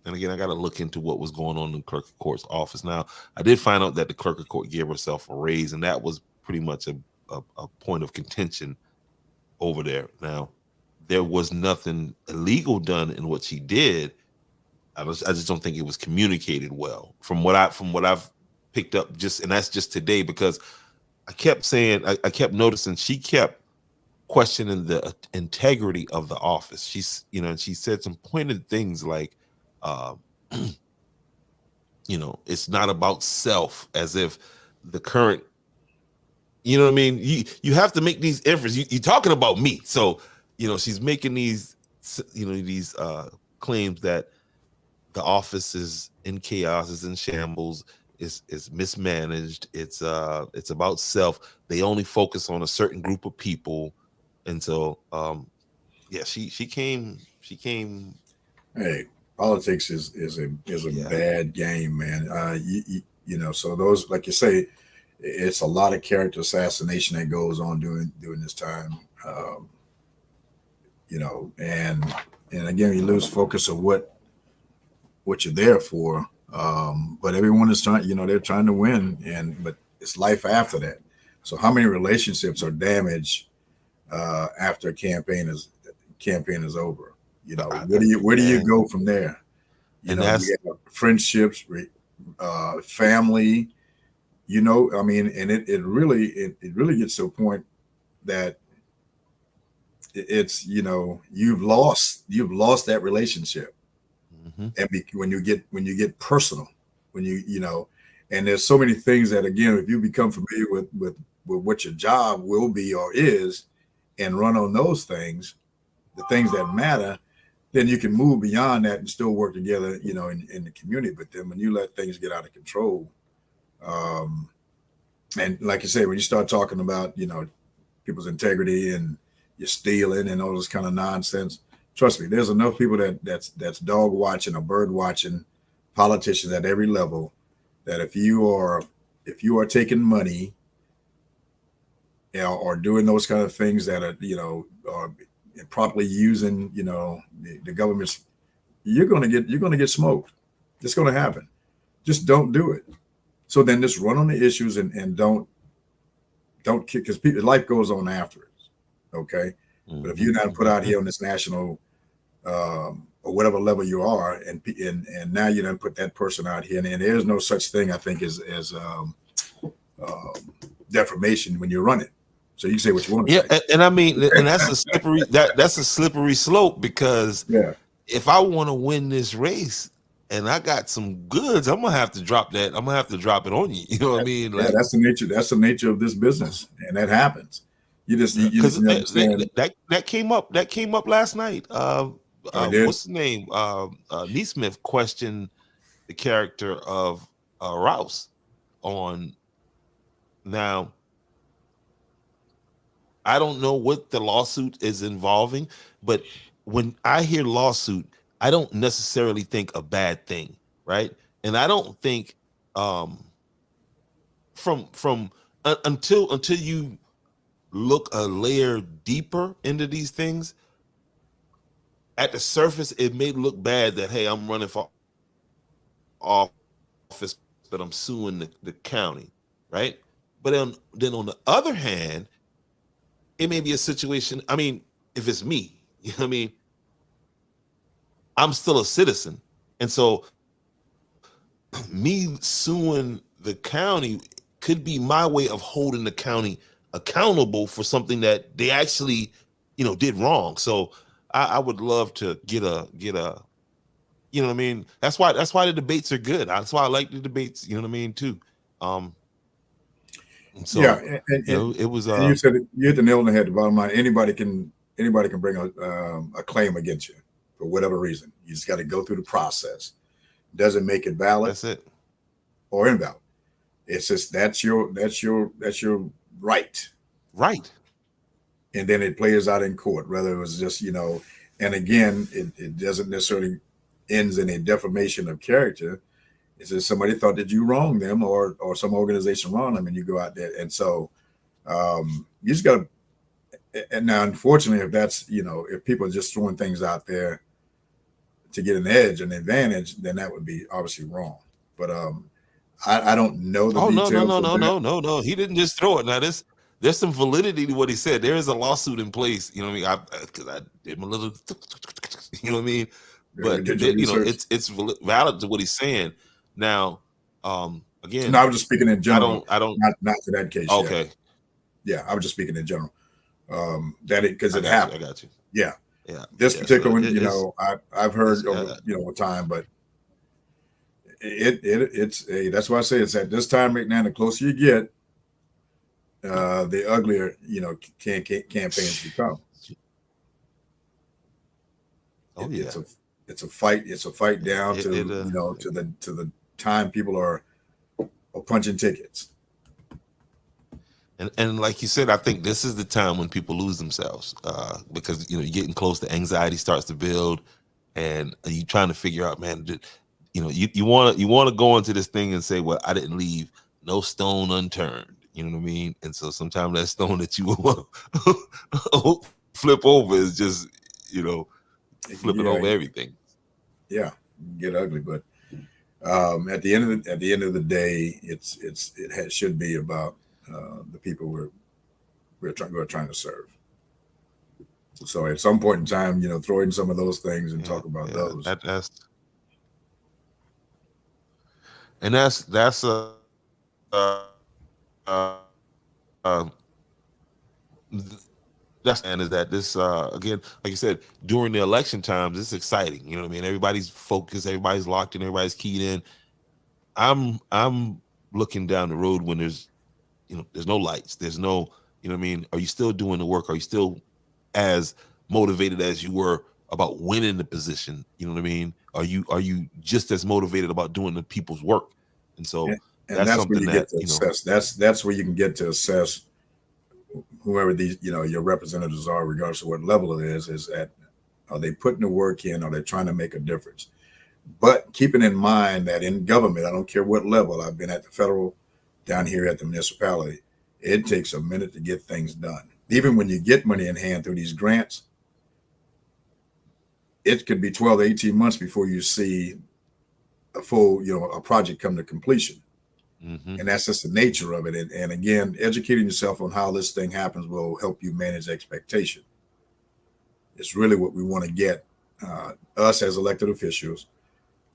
and again, I got to look into what was going on in the clerk of court's office. Now, I did find out that the clerk of court gave herself a raise, and that was pretty much a point of contention over there. Now, there was nothing illegal done in what she did. I just don't think it was communicated well from what I've picked up, just and that's just today, because I kept saying I kept noticing she kept questioning the integrity of the office. And she said some pointed things like, uh, it's not about self, as if the current, you know what I mean? You have to make these inferences. You're talking about me. So, she's making these claims that the office is in chaos, is in shambles, is mismanaged. It's about self. They only focus on a certain group of people. And so yeah, she came. hey, politics is a Yeah. bad game, man. So those, like you say, it's a lot of character assassination that goes on during this time. And again, you lose focus of what you're there for. But everyone is trying, they're trying to win, but it's life after that. So how many relationships are damaged after a campaign is over? Where do you Man, go from there? and You that's have friendships, family. I mean, and it really gets to a point that it's you've lost that relationship. mhm. And when you get personal, and there's so many things that, again, if you become familiar with what your job will be or is, and run on those things, the things that matter, then you can move beyond that and still work together, in the community. But then when you let things get out of control, um, and like you say, when you start talking about, people's integrity, and you're stealing and all this kind of nonsense, trust me, there's enough people that's dog watching or bird watching politicians at every level, that if you are taking money, or doing those kind of things that are improperly using, the government's, you're gonna get smoked. It's gonna happen. Just don't do it. So then just run on the issues, and don't kick, because people, life goes on afterwards. Okay. But if Mhm, you're not put out mhm. here on this national, or whatever level you are, and now you don't put that person out here, and there's no such thing, I think, as um, defamation when you're running. So you can say what you want to Yeah, say. and I mean, and that's a slippery slope, because Yeah. if I want to win this race and I got some goods, I'm gonna have to drop that. I'm gonna have to drop it on you. You know what I mean? Yeah, Like, that's the nature of this business, and that happens. You because understand. that came up last night. Oh, it did. What's the name? Neesmith questioned the character of Rouse on. Now, I don't know what the lawsuit is involving, but when I hear lawsuit, I don't necessarily think a bad thing, right? And I don't think um from until you look a layer deeper into these things, at the surface it may look bad that, hey, I'm running for office, but I'm suing the county, right? But then on the other hand, it may be a situation. I mean, if it's me, you know what I mean, I'm still a citizen. And so me suing the county could be my way of holding the county accountable for something that they actually, did wrong. So I would love to get a, what I mean? That's why the debates are good. That's why I like the debates, you know what I mean, too. Um, and Yeah, so, and it was you said you hit the nail on the head. The bottom line: anybody can bring a claim against you. for whatever reason. You just got to go through the process. Doesn't make it valid That's it. or invalid. It's just that's your right. Right. And then it plays out in court, whether it was just, and again, it doesn't necessarily ends in a defamation of character. It's just somebody thought that you wronged them or some organization wronged them, and you go out there. And so you just got to, and now, unfortunately, if that's, if people are just throwing things out there to get an edge, an advantage, then that would be obviously wrong. But I don't know the details. No. He didn't just throw it. Now there's some validity to what he said. There is a lawsuit in place. You know what I mean? Because I did my little, you know what I mean? But it's valid to what he's saying. Now, again, no, I was just speaking in general. I don't not to that case. Okay. Yeah, I was just speaking in general. That it because it happened. I got you. Yeah. Yeah. This particular one, I've heard over time, but it's that's why I say it's at this time right now. The closer you get, the uglier campaigns become. Oh yeah, it's a fight. It's a fight down to the time people are punching tickets. And like you said, I think this is the time when people lose themselves because you're getting close. The anxiety starts to build, and you trying to figure out, man. You want to go into this thing and say, well, I didn't leave no stone unturned. You know what I mean? And so sometimes that stone that you want to flip over is just flipping over everything. Yeah, get ugly, but at the end of the day, it should be about the people we're trying to serve. So at some point in time, throw in some of those things and talk about those. That's is that this again, like you said, during the election times, it's exciting. You know what I mean? Everybody's focused, everybody's locked in, everybody's keyed in. I'm looking down the road when there's no lights, there's no, you know what I mean? Are you still doing the work? Are you still as motivated as you were about winning the position? You know what I mean? Are you just as motivated about doing the people's work? And so that's something where you get to assess. That's where you can get to assess whoever these your representatives are, regardless of what level it is that are they putting the work in? Are they trying to make a difference? But keeping in mind that in government, I don't care what level, I've been at the federal, down here at the municipality, it takes a minute to get things done. Even when you get money in hand through these grants, it could be 12 to 18 months before you see a full, a project come to completion. Mm-hmm. And that's just the nature of it. And again, educating yourself on how this thing happens will help you manage expectation. It's really what we want to get us as elected officials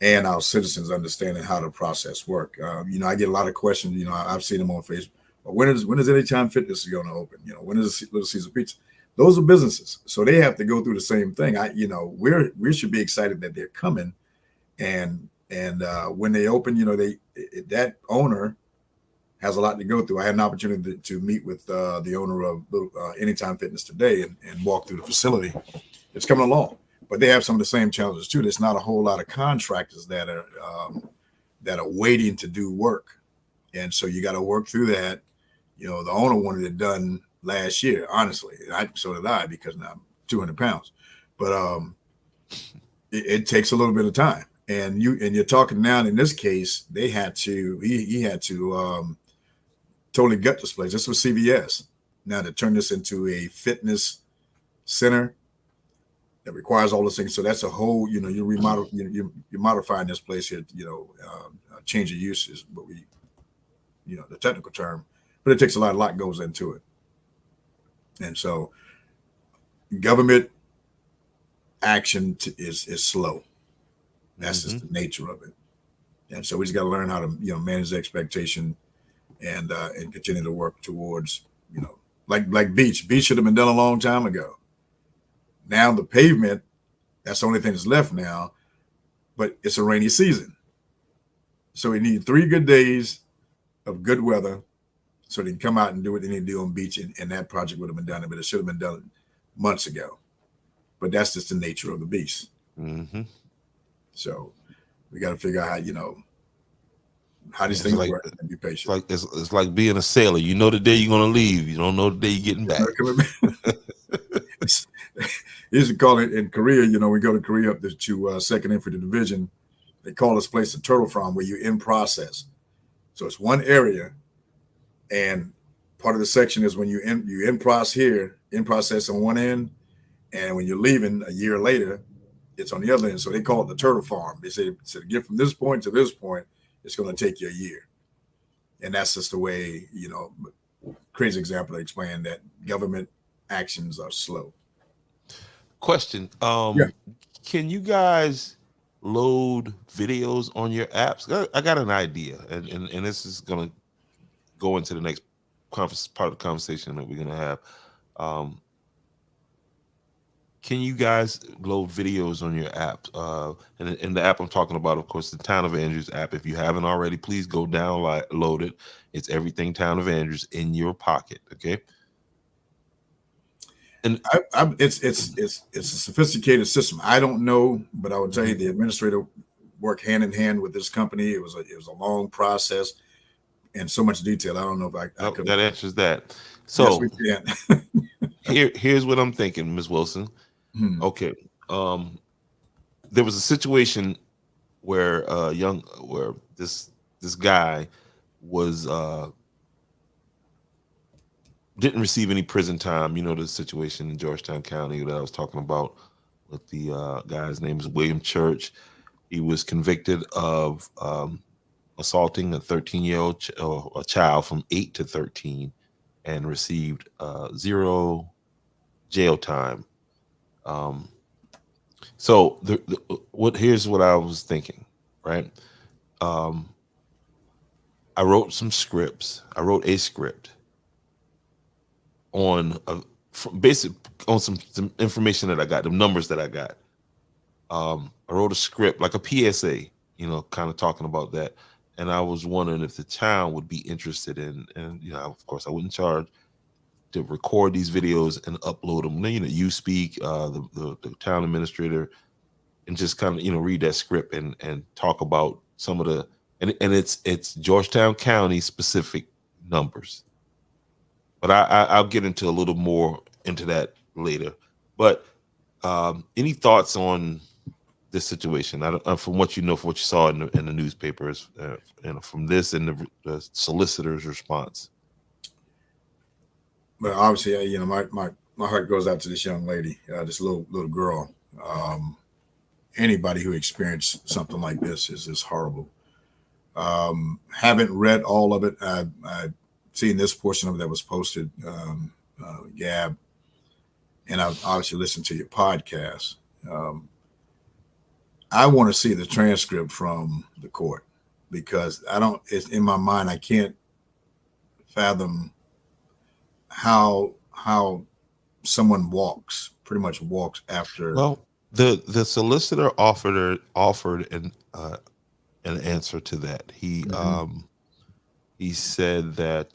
and our citizens understanding how the process work. I get a lot of questions. I've seen them on Facebook. When is Anytime Fitness going to open? When is Little Caesar Pizza? Those are businesses, so they have to go through the same thing. We should be excited that they're coming, and when they open, that owner has a lot to go through. I had an opportunity to meet with the owner of Anytime Fitness today and walk through the facility. It's coming along, but they have some of the same challenges too. There's not a whole lot of contractors that are waiting to do work, and so you got to work through that. The owner wanted it done last year. Honestly, so did I, because now I'm 200 pounds, but it takes a little bit of time. And you're talking now in this case, he had to totally gut this place. This was CVS. Now to turn this into a fitness center that requires all those things. So that's a whole, you remodel, you're modifying this place here, change of use is what we, the technical term, but it takes a lot goes into it. And so government action is slow. That's just the nature of it. And so we just got to learn how to, manage the expectation and continue to work towards, like beach should have been done a long time ago. Now the pavement, that's the only thing that's left now, but it's a rainy season. So we need 3 good days of good weather so they can come out and do what they need to do on beach. And that project would have been done, but it should have been done months ago. But that's just the nature of the beast. Mm-hmm. So we got to figure out how these Yeah, things work and be patient. it's like being a sailor. You know the day you're gonna leave. You don't know the day you're getting back. Used to call it in Korea. We go to Korea up to Second Infantry Division. They call this place the turtle farm, where you in process. So it's one area, and part of the section is when you in process on one end, and when you're leaving a year later, it's on the other end. So they call it the turtle farm. They say, so to get from this point to this point, it's going to take you a year, and that's just the way. Crazy example to explain that government actions are slow. Question. Yeah. Can you guys load videos on your apps? I got an idea, and this is gonna go into the next part of the conversation that we're gonna have. Um, can you guys load videos on your app? And the app I'm talking about, of course, the Town of Andrews app. If you haven't already, please go download it. It's everything Town of Andrews in your pocket. Okay. And it's a sophisticated system. I don't know, but I would tell you the administrator worked hand in hand with this company. It was a long process and so much detail. I don't know if I could. That answers that. Yes, So we can. here's what I'm thinking, Ms. Wilson. Hmm. Okay. There was a situation where where this guy was didn't receive any prison time. You know, the situation in Georgetown County that I was talking about with the guy's name is William Church. He was convicted of assaulting a 13-year-old a child from 8 to 13 and received 0 jail time. So here's what I was thinking, right? Um, I wrote some scripts. I wrote a script on basic on some information that I got, the numbers that I got. I wrote a script like a PSA, kind of talking about that. And I was wondering if the town would be interested in, and of course, I wouldn't charge to record these videos and upload them. You speak, the town administrator, and just kind of read that script and talk about some of the and it's Georgetown County specific numbers. But I'll get into a little more into that later. But any thoughts on this situation? From what from what you saw in the newspapers, and from this and the solicitor's response. But obviously, my heart goes out to this young lady, this little girl. Anybody who experienced something like this is horrible. Haven't read all of it. I've seen this portion of it that was posted, Gab, and I've obviously listened to your podcast. I want to see the transcript from the court, because it's in my mind, I can't fathom how someone pretty much walks after. Well, the solicitor offered an answer to that. He said that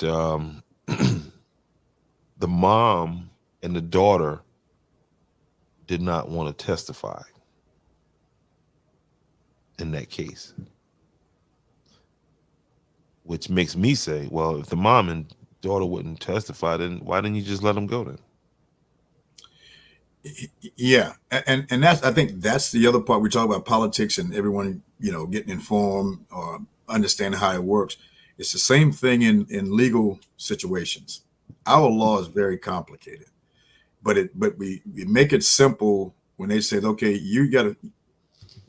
the mom and the daughter did not want to testify in that case, which makes me say, well, if the mom and daughter wouldn't testify, then why didn't you just let them go then? Yeah, and I think that's the other part. We talk about politics and everyone getting informed or understanding how it works. It's the same thing in legal situations. Our law is very complicated, but we make it simple when they say, okay, you got to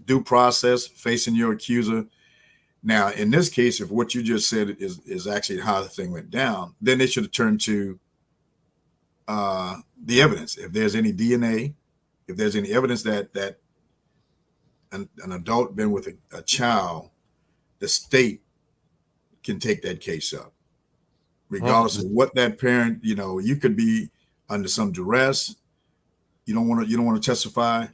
due process facing your accuser. Now, in this case, if what you just said is actually how the thing went down, then they should have turned to the evidence. If there's any DNA, if there's any evidence that an adult been with a child, the state can take that case up, regardless of what that parent. You could be under some duress. You don't want to testify.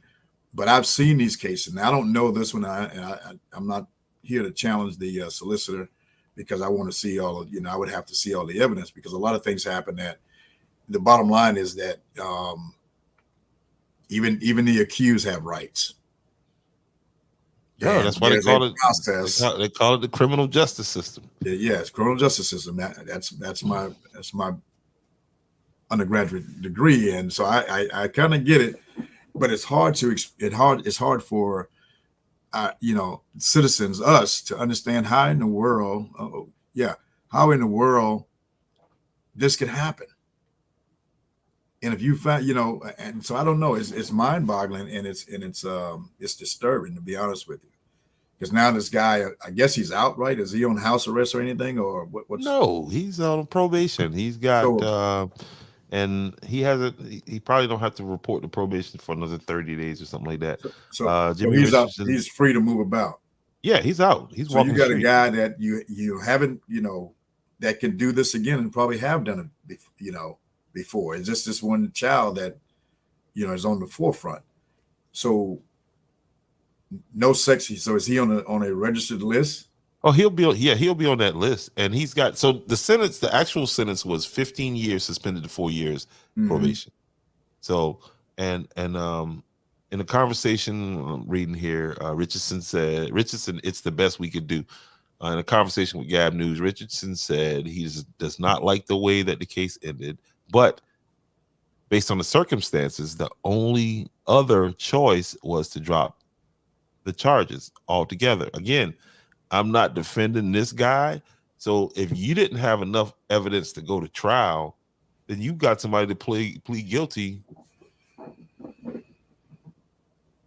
But I've seen these cases, and I don't know this one. I'm not here to challenge the solicitor, because I want to see all of, I would have to see all the evidence, because a lot of things happen that the bottom line is that even the accused have rights. Yeah, And that's why they there's a call it. process. They call it the criminal justice system. Yes, criminal justice system. That's my undergraduate degree, and so I kind of get it, but it's hard for citizens, us, to understand how in the world, how in the world this could happen. And if you find, and so I don't know, it's mind boggling, and it's disturbing, to be honest with you. Because now this guy, I guess he's out, right? Is he on house arrest or anything, or what's? No, he's on probation. He's got, So and he hasn't. He probably don't have to report the probation for another 30 days or something like that. so Jimmy he's out. Richardson. He's free to move about. Yeah, he's out. He's So you walking got the a street. guy that you haven't, that can do this again and probably have done it, before. It's just this one child that, is on the forefront. So no sexy. So is he on a registered list? Oh, he'll be on that list. And he's got, so the actual sentence was 15 years suspended to 4 years probation. So in the conversation I'm reading here, Richardson, it's the best we could do. In a conversation with Gab News, Richardson said he does not like the way that the case ended, but based on the circumstances, the only other choice was to drop the charges altogether. Again, I'm not defending this guy. So if you didn't have enough evidence to go to trial, then you got somebody to plead guilty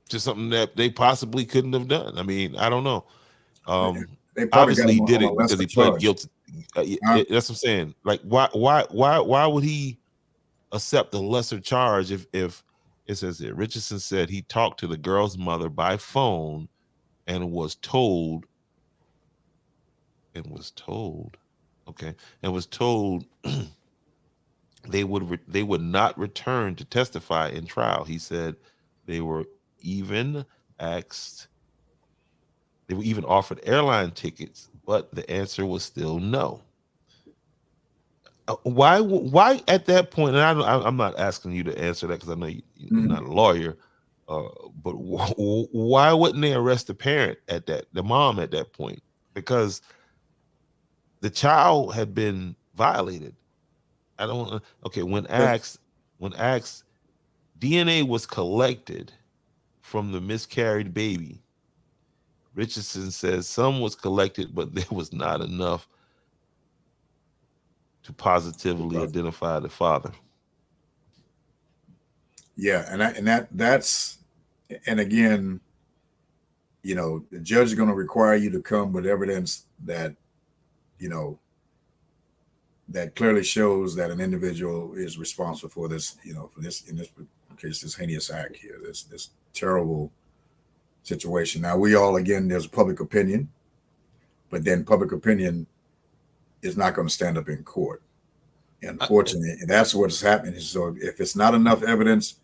to something that they possibly couldn't have done. I mean, I don't know. They probably Obviously he did on it a because he pled guilty. That's what I'm saying. Like, why would he accept a lesser charge if it says here, Richardson said he talked to the girl's mother by phone and was told they would not return to testify in trial. He said they were even offered airline tickets, but the answer was still no. Why at that point? And I'm not asking you to answer that because I know you're not a lawyer. But why wouldn't they arrest the mom at that point? Because the child had been violated. I don't. Okay, when asked, DNA was collected from the miscarried baby. Richardson says some was collected, but there was not enough to positively identify the father. Yeah, that's again, the judge is going to require you to come with evidence that, that clearly shows that an individual is responsible for this, for this, in this case, this heinous act here, this terrible situation. Now, there's public opinion, but then public opinion is not going to stand up in court. Unfortunately, and that's what's happening. So if it's not enough evidence,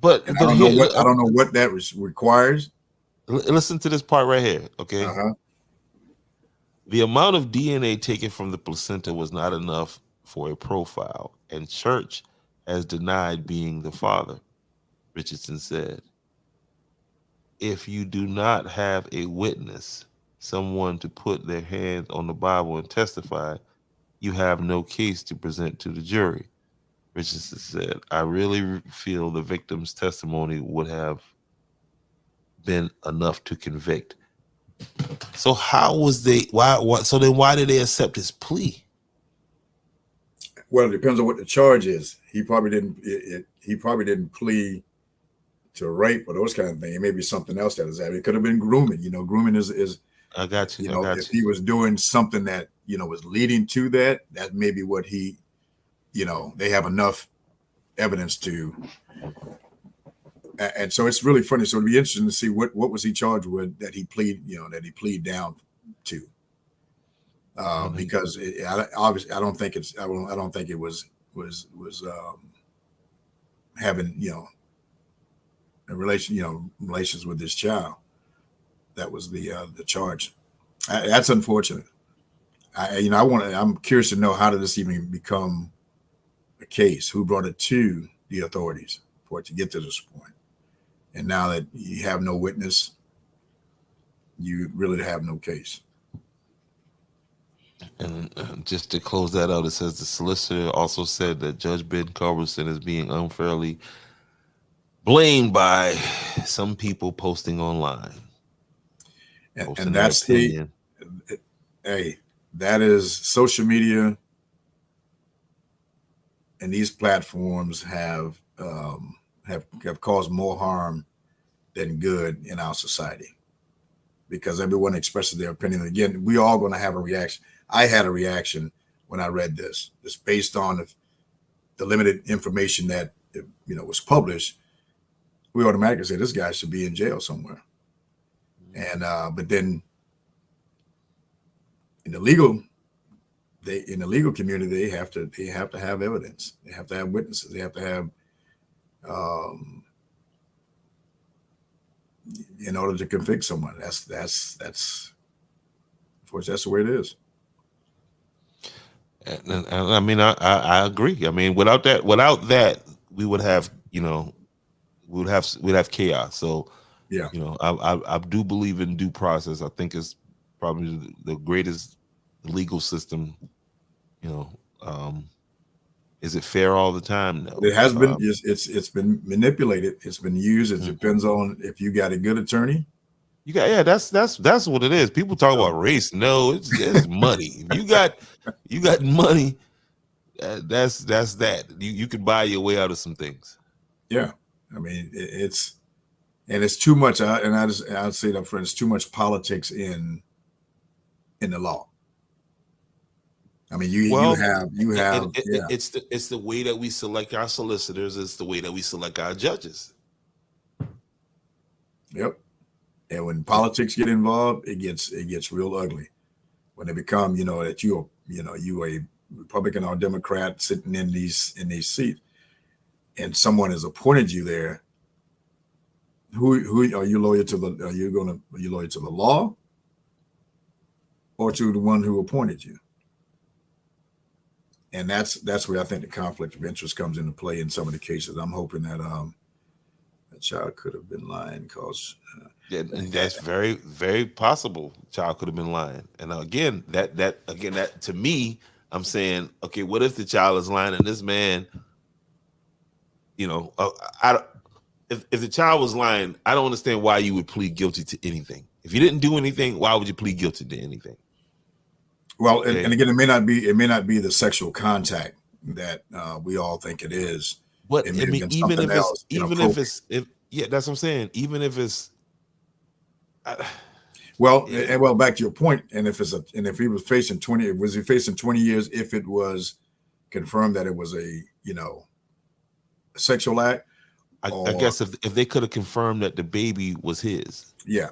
but I don't know what that requires. Listen to this part right here, okay? The amount of DNA taken from the placenta was not enough for a profile, and Church has denied being the father, Richardson said. If you do not have a witness, someone to put their hands on the Bible and testify, you have no case to present to the jury. Richardson said, I really feel the victim's testimony would have been enough to convict. So so then why did they accept his plea? Well, it depends on what the charge is. He probably didn't plead to rape or those kind of things. It may be something else that is happening. It could have been grooming. Grooming is I got you. If he was doing something that, was leading to that may be what he, they have enough evidence to. And so it's really funny. So it'd be interesting to see what was he charged with that he plead down to. Because obviously I don't think it was having relations with this child. That was the charge. That's unfortunate. I'm curious to know, how did this even become a case? Who brought it to the authorities for it to get to this point? And now that you have no witness, you really have no case. And just to close that out, it says the solicitor also said that Judge Ben Culberson is being unfairly blamed by some people posting online, And posting their that's the opinion. hey, that is social media, and these platforms have caused more harm than good in our society because everyone expresses their opinion. Again, we all going to have a reaction. I had a reaction when I read this. It's based on the limited information that was published. We automatically say this guy should be in jail somewhere. And but then in the legal community they have to have evidence. They have to have witnesses. They have to have um, in order to convict someone. That's of course that's the way it is. And I mean, I agree. I mean, without that, we would have, we'd have chaos. So, Yeah. I do believe in due process. I think it's probably the greatest legal system. You know, um, is it fair all the time? No. It has been it's been manipulated. It's been used. It Mhm. depends on if you got a good attorney. You got, yeah, that's what it is. People talk about race. No, it's money. If you got money, that's that. You could buy your way out of some things. Yeah, I mean it's too much. I'd say that, friends, too much politics in the law. I mean, Well, you have yeah. it's the way that we select our solicitors. It's the way that we select our judges. Yep. And when politics get involved, it gets real ugly. When they become, that you a Republican or Democrat sitting in these seats, and someone has appointed you there. Who are you loyal to? Are you loyal to the law or to the one who appointed you? And that's where I think the conflict of interest comes into play in some of the cases. I'm hoping that that child could have been lying because Yeah, and that's very, very possible. Child could have been lying. And that to me, I'm saying, okay, what if the child is lying and this man, you know, I if the child was lying, I don't understand why you would plead guilty to anything. If you didn't do anything, why would you plead guilty to anything? well, Okay. and again, it may not be the sexual contact that we all think it is. But It may I have mean, been something else, inappropriate. yeah, that's what I'm saying. Even if it's, I, Well, yeah, and back to your point, and if he was facing 20, was he facing 20 years if it was confirmed that it was a sexual act, I or guess if they could have confirmed that the baby was his. yeah,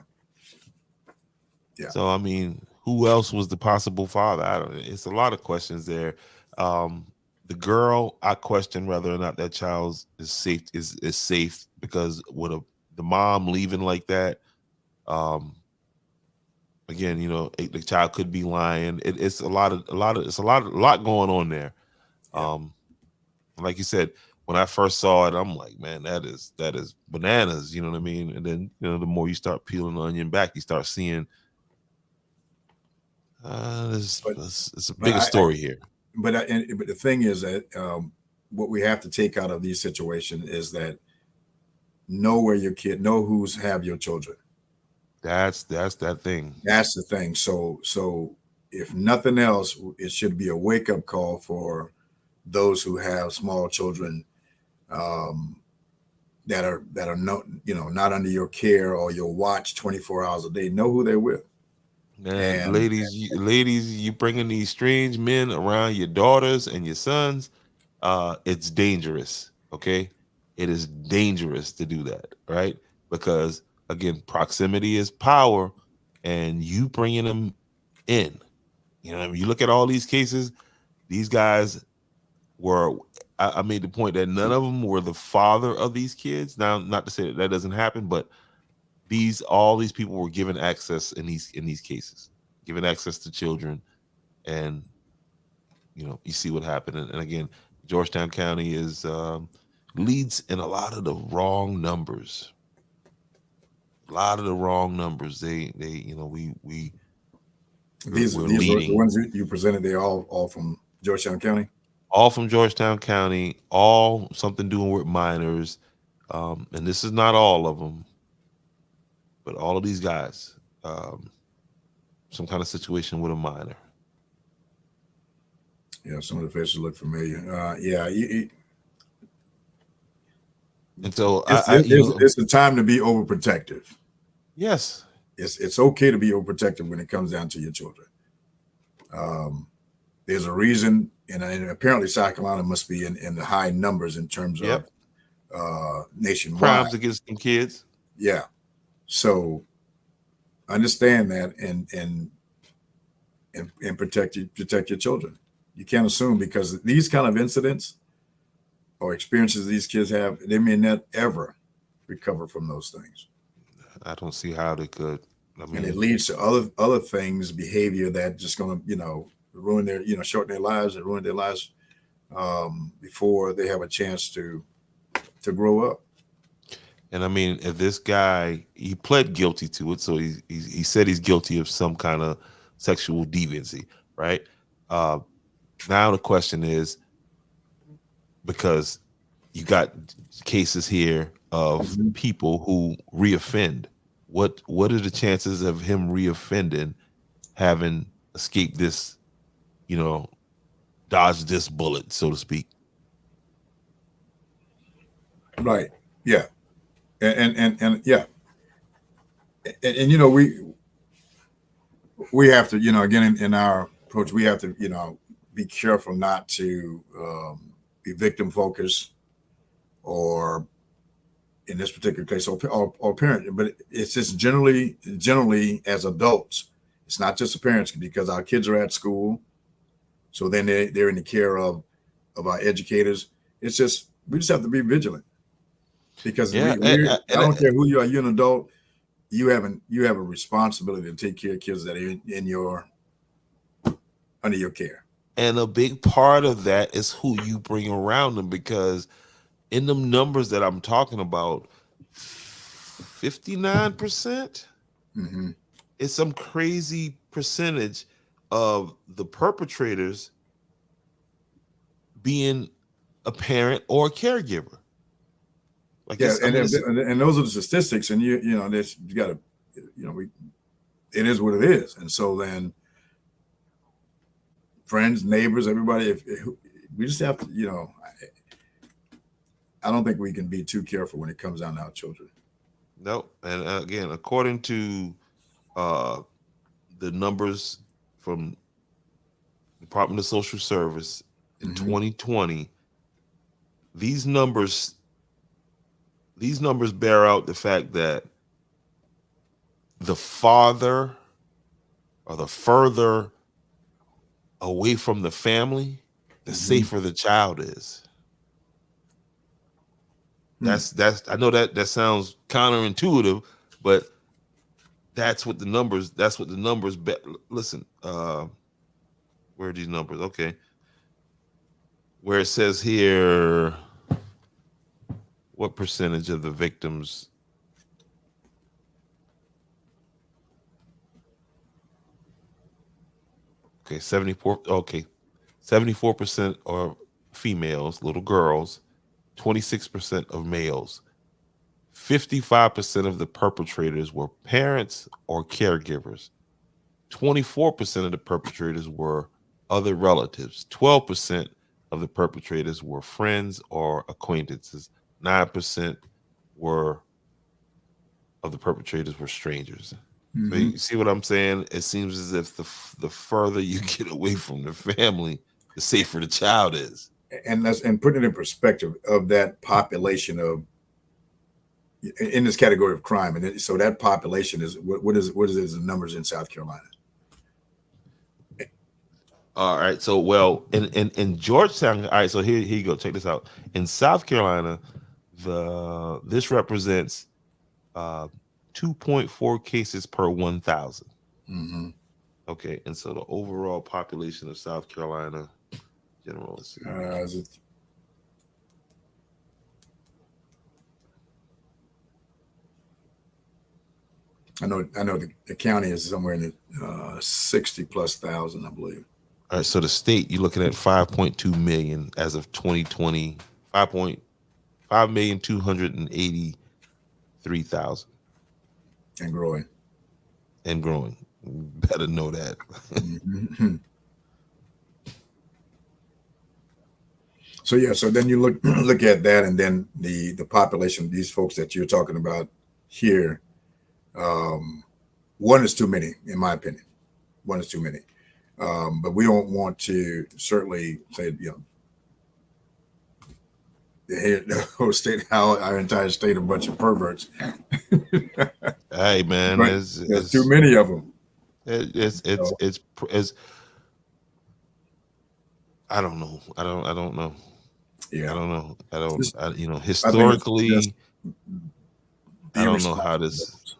yeah. So I mean, who else was the possible father? I don't. It's a lot of questions there. Um, the girl, I question whether or not that child is safe. Is safe because with the mom leaving like that. Um, Again, the child could be lying. It's a lot going on there. Yeah. Like you said, when I first saw it, I'm like, man, that is bananas. You know what I mean? And then the more you start peeling the onion back, you start seeing But it's a but bigger story here. but the thing is that what we have to take out of these situations is that know where your kid, know who's have your children. That's that thing. That's the thing. So if nothing else, it should be a wake up call for those who have small children um, that are not under your care or your watch 24 hours a day. Know who they're with. And And ladies, you bringing these strange men around your daughters and your sons, it's dangerous. Okay, it is dangerous to do that, right? Because again, proximity is power, and you bringing them in. You look at all these cases. These guys were. I made the point that none of them were the father of these kids. Now, not to say that doesn't happen, but all these people were given access in these cases, given access to children, and you see what happened. And again, Georgetown County leads in a lot of the wrong numbers. A lot of the wrong numbers. They we're These are the leading ones you presented. They're all from Georgetown County. all from Georgetown County, all something doing with minors. And this is not all of them, but all of these guys, some kind of situation with a minor. Yeah, some of the faces look familiar. Yeah, And so it's a time to be overprotective. yes, It's okay to be overprotective when it comes down to your children. There's a reason, and apparently South Carolina must be in the high numbers in terms of yep, nationwide. crimes against some kids. Yeah, so understand that and protect your children. You can't assume because these kind of incidents or experiences these kids have, they may not ever recover from those things. I don't see how they could. I And it mean, leads to other things, behavior that just gonna, ruin their, shorten their lives and ruin their lives before they have a chance to grow up. and I mean, if this guy he pled guilty to it, so he said he's guilty of some kind of sexual deviancy, right? Uh, Now the question is, because you got cases here of Mhm. people who reoffend. What are the chances of him reoffending, having escaped this, you know, dodge this bullet, so to speak? Right. Yeah. And yeah. And we have to, again, in our approach, we have to, be careful not to be victim focused or in this particular case or parent, but it's just generally as adults. It's not just the parents because our kids are at school, so then they're in the care of our educators. It's just we just have to be vigilant because Yeah, I don't care who you are, you're an adult. You have a responsibility to take care of kids that are in your under your care. and a big part of that is who you bring around them, because in them numbers that I'm talking about, 59%. Mm-hmm. It's some crazy percentage of the perpetrators being a parent or a caregiver. Like Yeah, it's, I mean, it's and those are the statistics, and this you got to, we it is what it is, and so then friends, neighbors, everybody, if we just have to, I don't think we can be too careful when it comes down to our children. no. And again, according to uh, the numbers from Department of Social Service in Mm-hmm. 2020, these numbers these numbers bear out the fact that the farther or the further away from the family, the Mm-hmm. safer the child is. Hmm. That's I know that sounds counterintuitive, but that's what the numbers listen, where are these numbers? Okay. Where it says here what percentage of the victims, okay, 74, okay. 74% are females, little girls, 26% of males. 55% of the perpetrators were parents or caregivers. 24% of the perpetrators were other relatives. 12% of the perpetrators were friends or acquaintances. 9% were of the perpetrators were strangers. So Mm-hmm. you see what I'm saying? It seems as if the further you get away from the family, the safer the child is. And putting it in perspective of that population of in this category of crime, and so that population is what is the numbers in South Carolina? All right. So well, in Georgetown, all right, so here you go. Check this out. In South Carolina, this represents uh 2.4 cases per 1,000. Mm-hmm. Okay, and so the overall population of South Carolina, general, let's see. Is it I know the county is somewhere in the 60 plus thousand, I believe. All right, so the state, you're looking at 5.2 million as of 2020, 5,283,000 And growing. and growing. You better know that. Mm-hmm. So yeah, so then you look at that, and then the population, these folks that you're talking about here, um, one is too many, in my opinion. One is too many. But we don't want to certainly say, the whole state, how our entire state, a bunch of perverts. Hey man, But there's too many of them. So, it's I don't know. I don't know. I yeah, don't know. just, I think it's just Historically, be I don't know how responsible. this.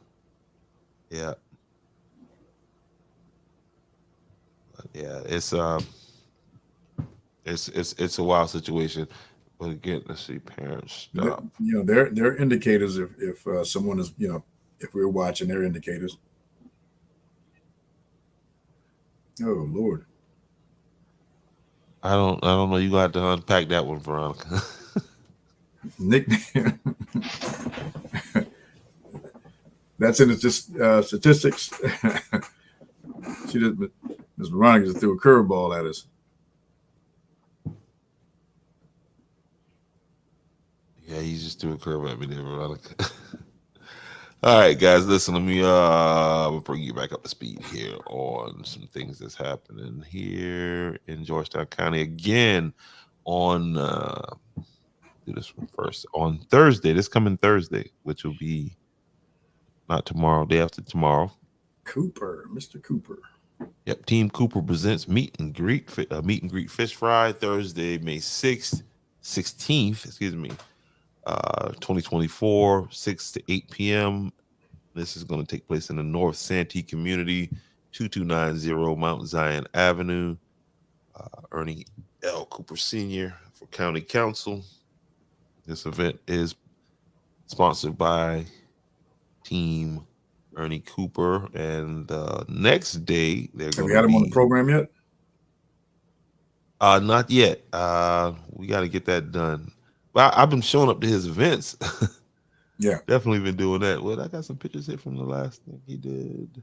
Yeah, yeah. It's a wild situation. But again, let's see. Parents stop. They're indicators. If someone is, if we're watching, they're indicators. Oh Lord, I don't know. You got to unpack that one, Veronica. nickname. That's in the statistics. She just, Ms. Veronica just threw a curveball at us. Yeah, you just threw a curve at me there, Veronica. All right, guys, listen. Let me bring you back up to speed here on some things that's happening here in Georgetown County again on do this one first on Thursday. This coming Thursday, which will be not tomorrow, day after tomorrow. Cooper, Mr. Cooper. Yep, Team Cooper presents meet and greet fish fry Thursday, May 6th, 16th, excuse me, 2024, 6 to 8 p.m. This is going to take place in the North Santee community, 2290 Mount Zion Avenue. Ernie L. Cooper Sr. for County Council. This event is sponsored by Team Ernie Cooper. And next day, they're Have going we to had him on the be. program yet? Not yet. We got to get that done. But I've been showing up to his events. Yeah. Definitely been doing that. Well, I got some pictures here from the last thing he did.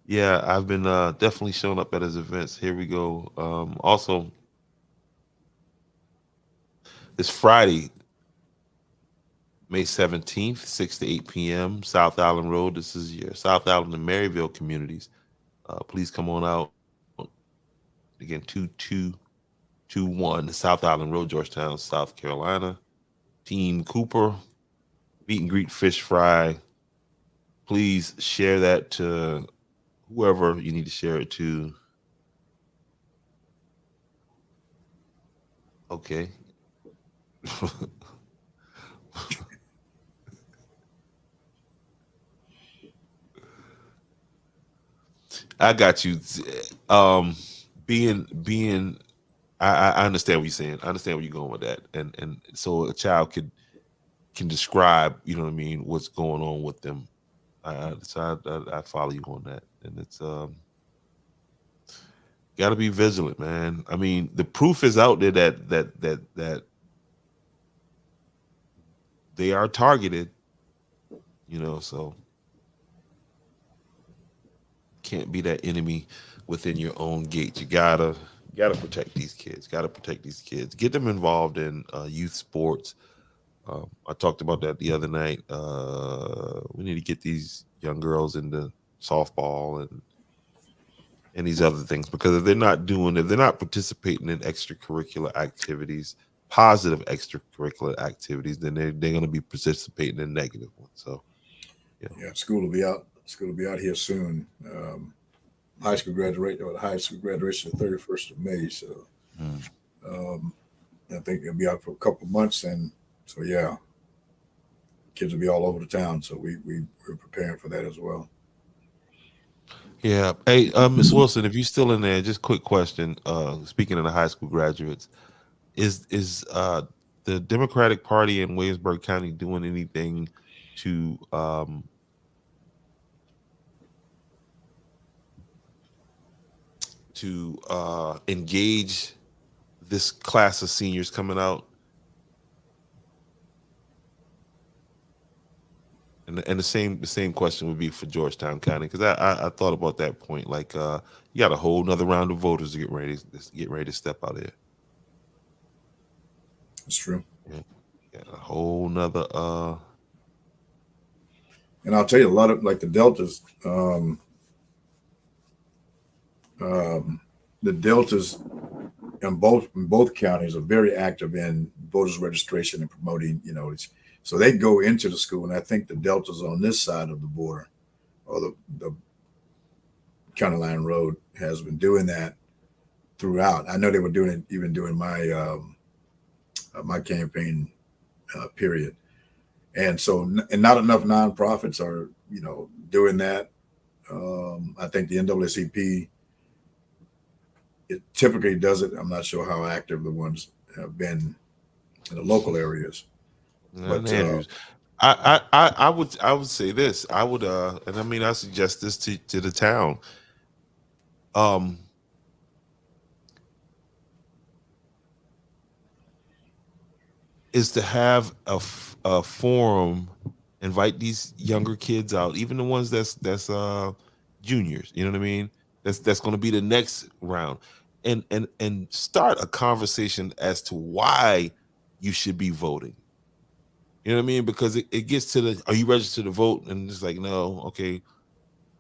Yeah, I've been definitely showing up at his events. Here we go. Also, it's Friday, May 17th, 6 to 8 p.m., South Island Road. This is your South Island and Maryville communities. Please come on out. Again, 2221 South Island Road, Georgetown, South Carolina. Team Cooper, meet and greet fish fry. Please share that to whoever you need to share it to. Okay. I got you. Um, being, I understand what you're saying. I understand where you're going with that, and so a child can describe, you know what I mean, what's going on with them. I follow you on that, and it's got to be vigilant, man. I mean, the proof is out there that they are targeted, so can't be that enemy within your own gate. You gotta protect these kids. Got to protect these kids. Get them involved in youth sports. I talked about that the other night. We need to get these young girls into softball and these other things, because if they're not participating in extracurricular activities, positive extracurricular activities, then they're going to be participating in negative ones. So Yeah, school will be out. School will be out here soon. High school graduation the 31st of May. So mm. um, I think it'll be out for a couple of months, and so yeah, kids will be all over the town. So we're preparing for that as well. Yeah. Hey, Miss Wilson, if you're still in there, just quick question. Speaking of the high school graduates, is the Democratic Party in Williamsburg County doing anything to engage this class of seniors coming out. And the same question would be for Georgetown County, because I thought about that point. Like you got a whole nother round of voters to get ready to step out there. It's true. Yeah, a whole nother And I'll tell you, a lot of like the Deltas, um, the Deltas in both counties are very active in voters registration and promoting. So they go into the school, and I think the Deltas on this side of the border, or the county line road, has been doing that throughout. I know they were doing it even during my campaign period, and so and not enough nonprofits are doing that. I think the NAACP, it typically does it. I'm not sure how active the ones have been in the local areas, but Andrews. I would say this. I would and I mean I suggest this to the town. Um is to have a forum, invite these younger kids out, even the ones that's juniors. You know what I mean? That's going to be the next round, and start a conversation as to why you should be voting. You know what I mean? Because it gets to the, are you registered to vote? And it's like, no, okay,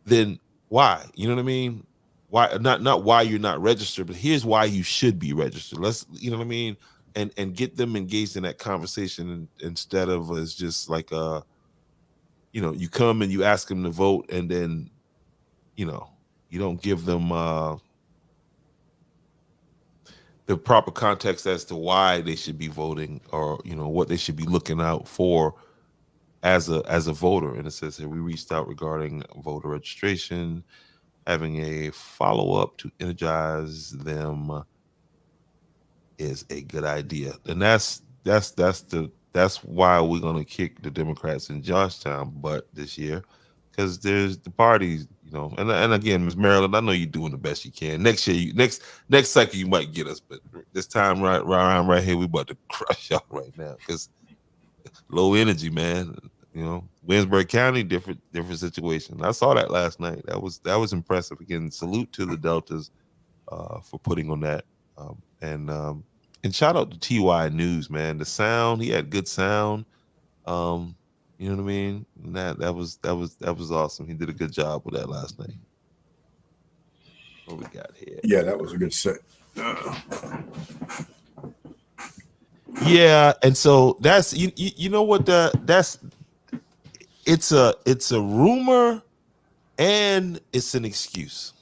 then why? You know what I mean? Why not why you're not registered, but here's why you should be registered. Let's, you know what I mean? And get them engaged in that conversation, instead of as just like you come and you ask them to vote, and then you know you don't give them the proper context as to why they should be voting, or what they should be looking out for as a voter. And it says here, we reached out regarding voter registration, having a follow-up to energize them is a good idea. And that's why we're going to kick the Democrats in Georgetown butt this year, because there's the parties, and again, Miss Maryland, I know you're doing the best you can. Next year, next cycle, you might get us, but this time right here, we about to crush y'all right now, because low energy, man. Winsburg County, different situation. I saw that last night. That was impressive. Again, salute to the Deltas for putting on that. And shout out to TY News, man. The sound, he had good sound. You know what I mean? And that was awesome. He did a good job with that last night. What we got here? yeah, that was a good set. Yeah, and so that's you know what that's it's a rumor, and it's an excuse,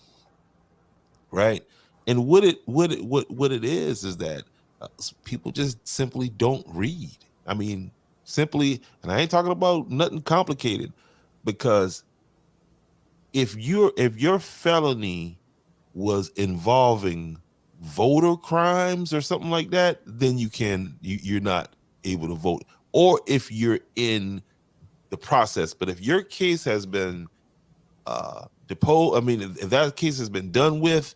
right? And what it is that people just simply don't read. I mean, simply, and I ain't talking about nothing complicated, because if your felony was involving voter crimes or something like that, then you're not able to vote. Or if you're in the process, but if your case has been deposed, I mean, if that case has been done with,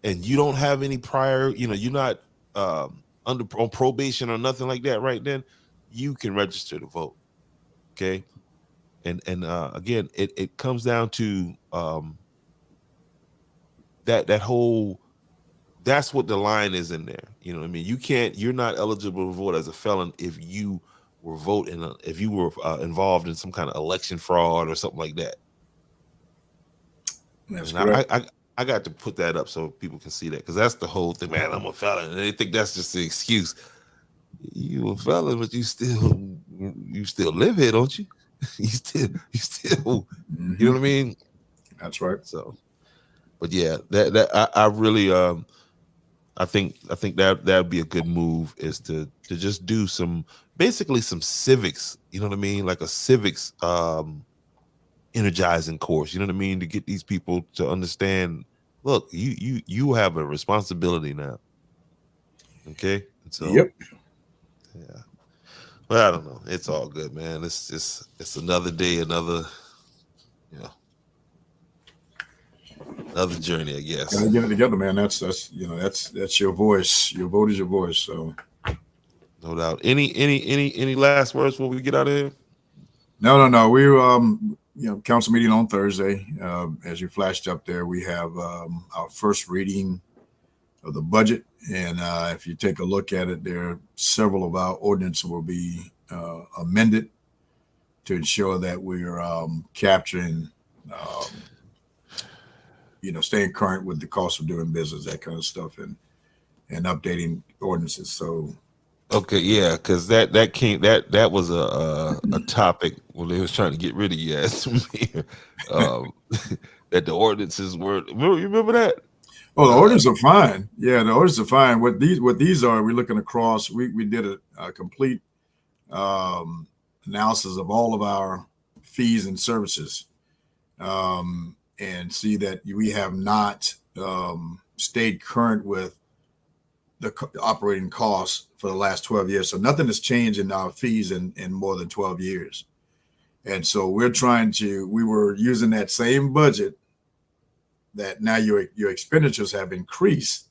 and you don't have any prior, you're not under on probation or nothing like that, right? Then you can register to vote. Okay. And again, it comes down to that whole, that's what the line is in there. You know what I mean? You're not eligible to vote as a felon if you were if you were involved in some kind of election fraud or something like that. That's And correct. I got to put that up so people can see that, because that's the whole thing, man. I'm a felon, and they think that's just the excuse. You a felon, but you still live here, don't you? you still you know what I mean? That's right. So, but yeah, that I really I think that'd be a good move, is to just do basically some civics, you know what I mean? Like a civics energizing course, you know what I mean? To get these people to understand, look, you have a responsibility now. Okay? And so Yep. yeah. Well, I don't know. It's all good, man. It's another day, you know, another journey, I Gotta guess. get it together, man. That's your voice. Your vote is your voice. So No doubt. Any last words before we get out of here? no. We council meeting on Thursday. As you flashed up there, we have our first reading of the budget, and if you take a look at it, there are several of our ordinances will be amended to ensure that we're capturing, um, staying current with the cost of doing business, that kind of stuff, and updating ordinances. So Okay, yeah, because that was a topic when they was trying to get rid of you as mayor. Um, that the ordinances were. You remember that? oh, the Uh, orders are fine. Yeah, the orders are fine. What these are, we're looking across. We did a complete um, analysis of all of our fees and services, and see that we have not stayed current with the operating costs for the last 12 years. So nothing has changed in our fees in more than 12 years. And so we were using that same budget that now your expenditures have increased,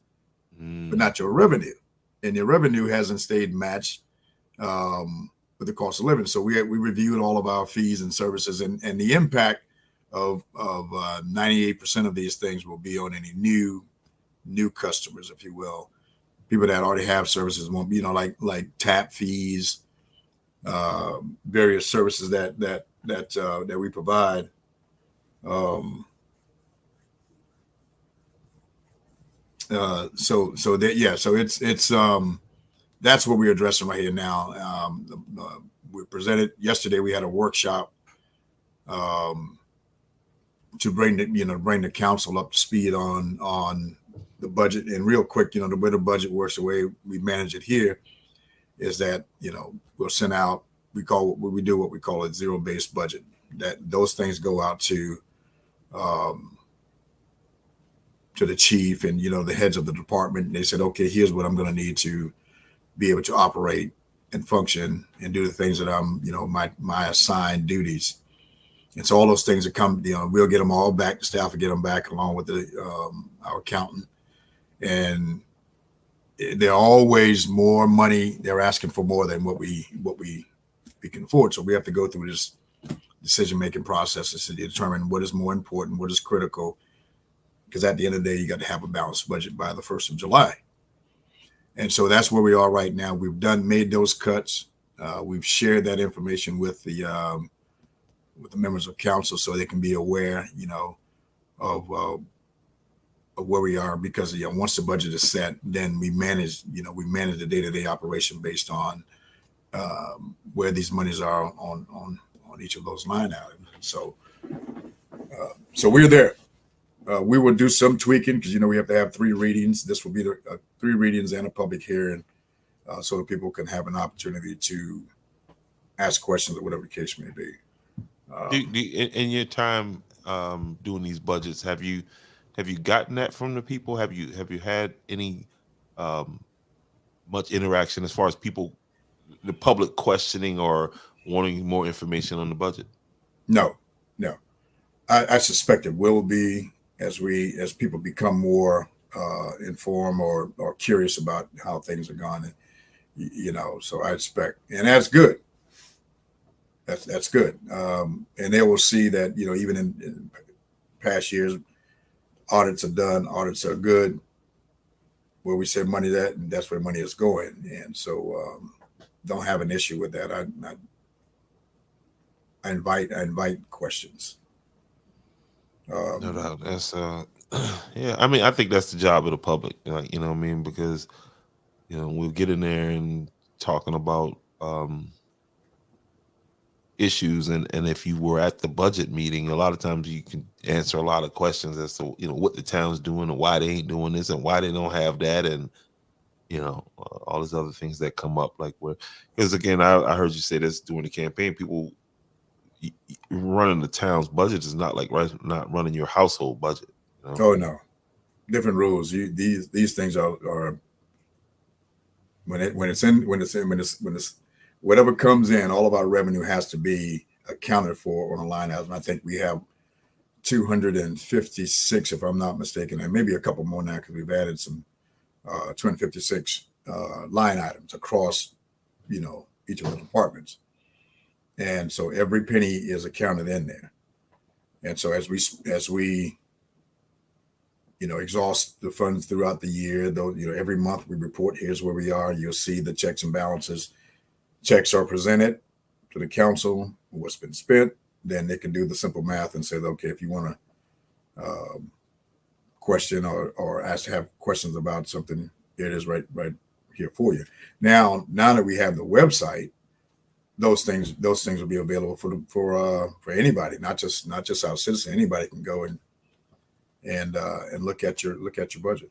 but mm, not your revenue. And your revenue hasn't stayed matched with the cost of living. So we reviewed all of our fees and services, and the impact of 98% of these things will be on any new customers, if you will. People that already have services won't be, like tap fees, various services that we provide. Um, so that yeah, so it's that's what we're addressing right here now. We presented yesterday. We had a workshop um, to bring the council up to speed on the budget. And real quick, the way the budget works, the way we manage it here is that we'll send out, what we call a zero based budget. That those things go out um, to the chief and the heads of the department. And they said, okay, here's what I'm going to need to be able to operate and function and do the things that I'm my assigned duties. And so all those things that come, we'll get them all back. The staff will get them back along with our accountant. And they're always more money. They're asking for more than what we can afford. So we have to go through this decision making processes to determine what is more important, what is critical. Because at the end of the day, you got to have a balanced budget by the 1st of July. And so that's where we are right now. We've made those cuts. We've shared that information with the members of council so they can be aware, of where we are. Because once the budget is set, then we manage the day-to-day operation based on where these monies are on each of those line items. So we're there. We will do some tweaking because we have to have 3 readings. This will be the 3 readings and a public hearing, so that people can have an opportunity to ask questions or whatever the case may be. in your time doing these budgets, have you gotten that from the people? Have you had any um, much interaction as far as people, the public questioning or wanting more information on the budget? No, no. I suspect it will be as people become more informed or curious about how things are gone. And, so I expect, and that's good. That's good. And they will see that, even in past years, audits are done, audits are good. Where we send money and that's where money is going. And so don't have an issue with that. I invite questions. No doubt. That's yeah. I mean, I think that's the job of the public. Like, what I mean? Because we'll get in there and talking about issues, and if you were at the budget meeting, a lot of times you can answer a lot of questions as to what the town's doing and why they ain't doing this and why they don't have that, and all these other things that come up, like where, because again, I heard you say this during the campaign, people running the town's budget is not like not running your household budget. Oh no, different rules. These things are when it's whatever comes in, all of our revenue has to be accounted for on a line item. I think we have 256, if I'm not mistaken, and maybe a couple more now because we've added some 256 line items across, each of the departments. And so every penny is accounted in there. And so as we exhaust the funds throughout the year, though, every month we report, here's where we are. You'll see the checks and balances. Checks are presented to the council, what's been spent. Then they can do the simple math and say, okay, if you want to question or ask to have questions about something, here it is right here for you. Now that we have the website, those things will be available for anybody, not just our citizens. Anybody can go and look at your budget.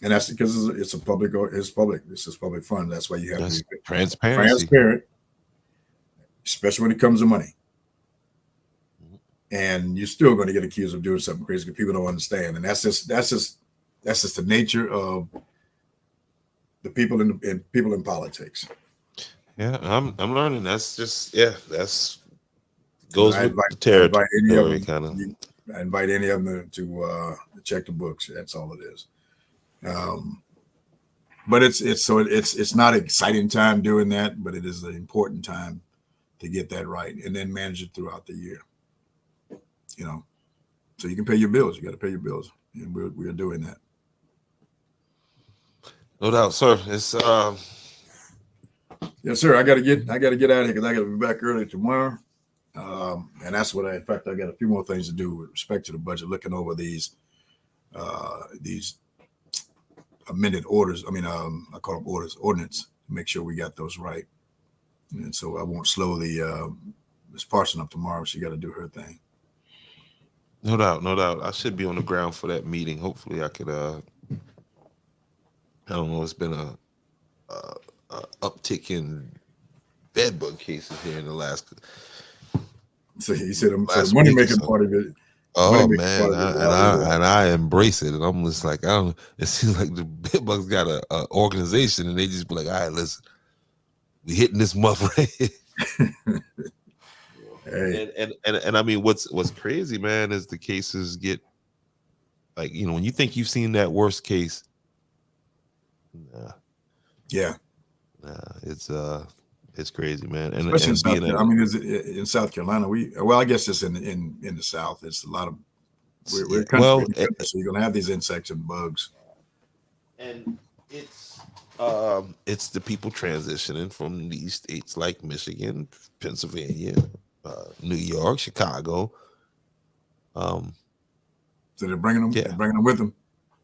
And that's because it's public. This is public fund. That's why you have to be transparent, especially when it comes to money. And you're still going to get accused of doing something crazy because people don't understand. And that's just the nature of the people in politics. Yeah, I'm learning. That's just goes with the territory kind of. I invite any of them to check the books. That's all it is. But it's not an exciting time doing that, but it is an important time to get that right and then manage it throughout the year. So you can pay your bills. You got to pay your bills, and we're doing that. No doubt, sir. It's yes, sir. I got to get out of here because I got to be back early tomorrow. And that's what in fact, I got a few more things to do with respect to the budget, looking over these amended orders. I mean, I call them ordinance, to make sure we got those right. And so I won't slow Ms. Parson up tomorrow. She got to do her thing. No doubt. I should be on the ground for that meeting. Hopefully I could, I don't know, it's been a uptick in bedbug cases here in the last. So he said, the money making part of it. Oh man, and I embrace it, and I'm just like, it seems like the bedbugs got a organization, and they just be like, all right, listen, we hitting this month right here. Hey. And I mean, what's crazy, man, is the cases get like, when you think you've seen that worst case. It's crazy, man. And especially in South Carolina, I guess it's in the South. It's a lot of we're country, so you're gonna have these insects and bugs. And it's the people transitioning from these states like Michigan, Pennsylvania, New York, Chicago. So they're bringing them. Yeah. They're bringing them with them.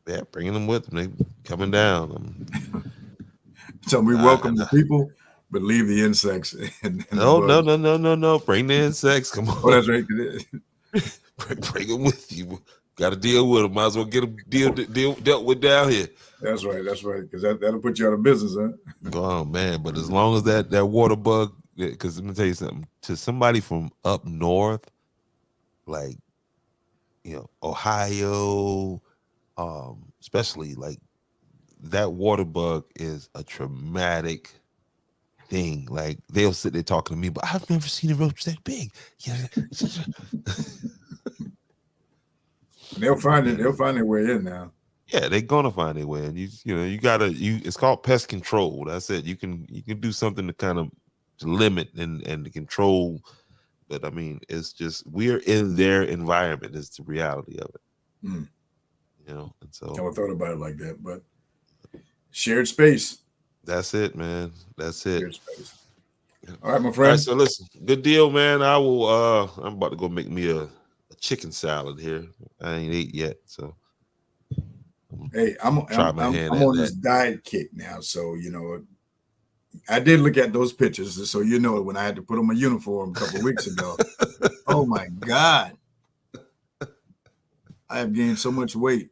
Yeah, bringing them with them. They coming down. So we welcome the people, but leave the insects. No. Bring the insects. Come on. Oh, that's right. Bring them with you. Got to deal with them. Might as well get them dealt with down here. That's right. Because that'll put you out of business, huh? Oh man! But as long as that water bug, because let me tell you something. To somebody from up north, like Ohio, especially like that water bug is a traumatic thing. Like they'll sit there talking to me, but I've never seen a roach that big. Yeah. They'll find it. They'll find their way in now. Yeah, they're gonna find their way, and you gotta. It's called pest control. That's it. You can do something to kind of limit and to control. But I mean, it's just we're in their environment. Is the reality of it. Mm. And so I never thought about it like that, but shared space. That's it, man. That's it. Shared space. All right, my friend. All right, so listen, good deal, man. I will. I'm about to go make me a chicken salad here. I ain't ate yet, so. Hey, I'm on this diet kick now, so I did look at those pictures, so when I had to put on my uniform a couple of weeks ago. Oh my God, I have gained so much weight.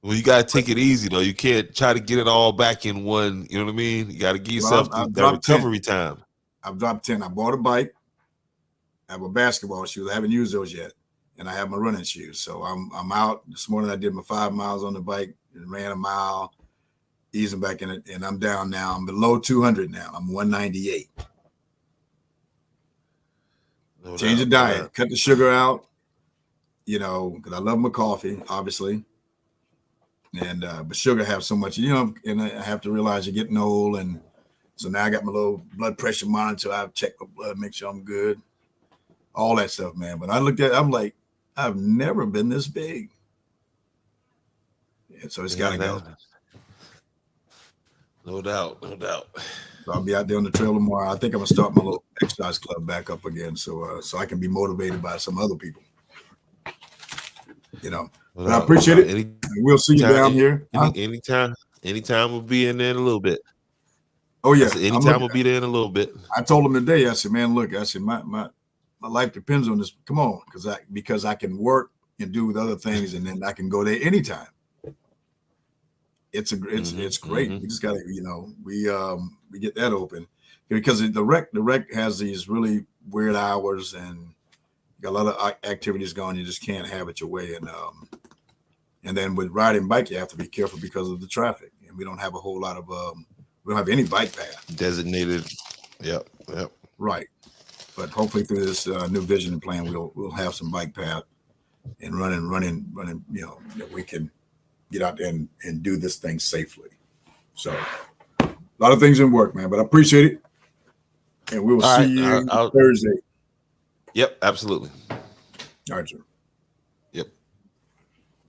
Well, you gotta take it easy though. You can't try to get it all back in one. You know what I mean? You gotta give yourself that recovery time. I've dropped 10. I bought a bike. I have a basketball shoes. I haven't used those yet, and I have my running shoes. So I'm out this morning. I did my 5 miles on the bike and ran a mile. easing back in it, and I'm down now. I'm below 200 now. I'm 198. Change the diet, cut the sugar out, because I love my coffee, obviously. And but sugar have so much, and I have to realize you're getting old, and so now I got my little blood pressure monitor. I check my blood, make sure I'm good, all that stuff, man. But I looked at it, I'm like, I've never been this big. And so it's got to go. No doubt. So I'll be out there on the trail tomorrow. I think I'm gonna start my little exercise club back up again, so I can be motivated by some other people. But I appreciate it. We'll see you down here. Anytime we'll be in there in a little bit. Oh yeah, anytime we'll be there in a little bit. I told him today. I said, man, look, I said my life depends on this. Come on, because I can work and do with other things, and then I can go there anytime. It's great. We just gotta, we get that open because the rec has these really weird hours and got a lot of activities going. You just can't have it your way. And then with riding bike, you have to be careful because of the traffic. And we don't have a whole lot of we don't have any bike path designated. Yep. Right. But hopefully through this new vision plan, we'll have some bike path and running. That we can get out there and do this thing safely. So a lot of things in work, man, but I appreciate it. And we will see you Thursday. Yep, absolutely. All right, sir.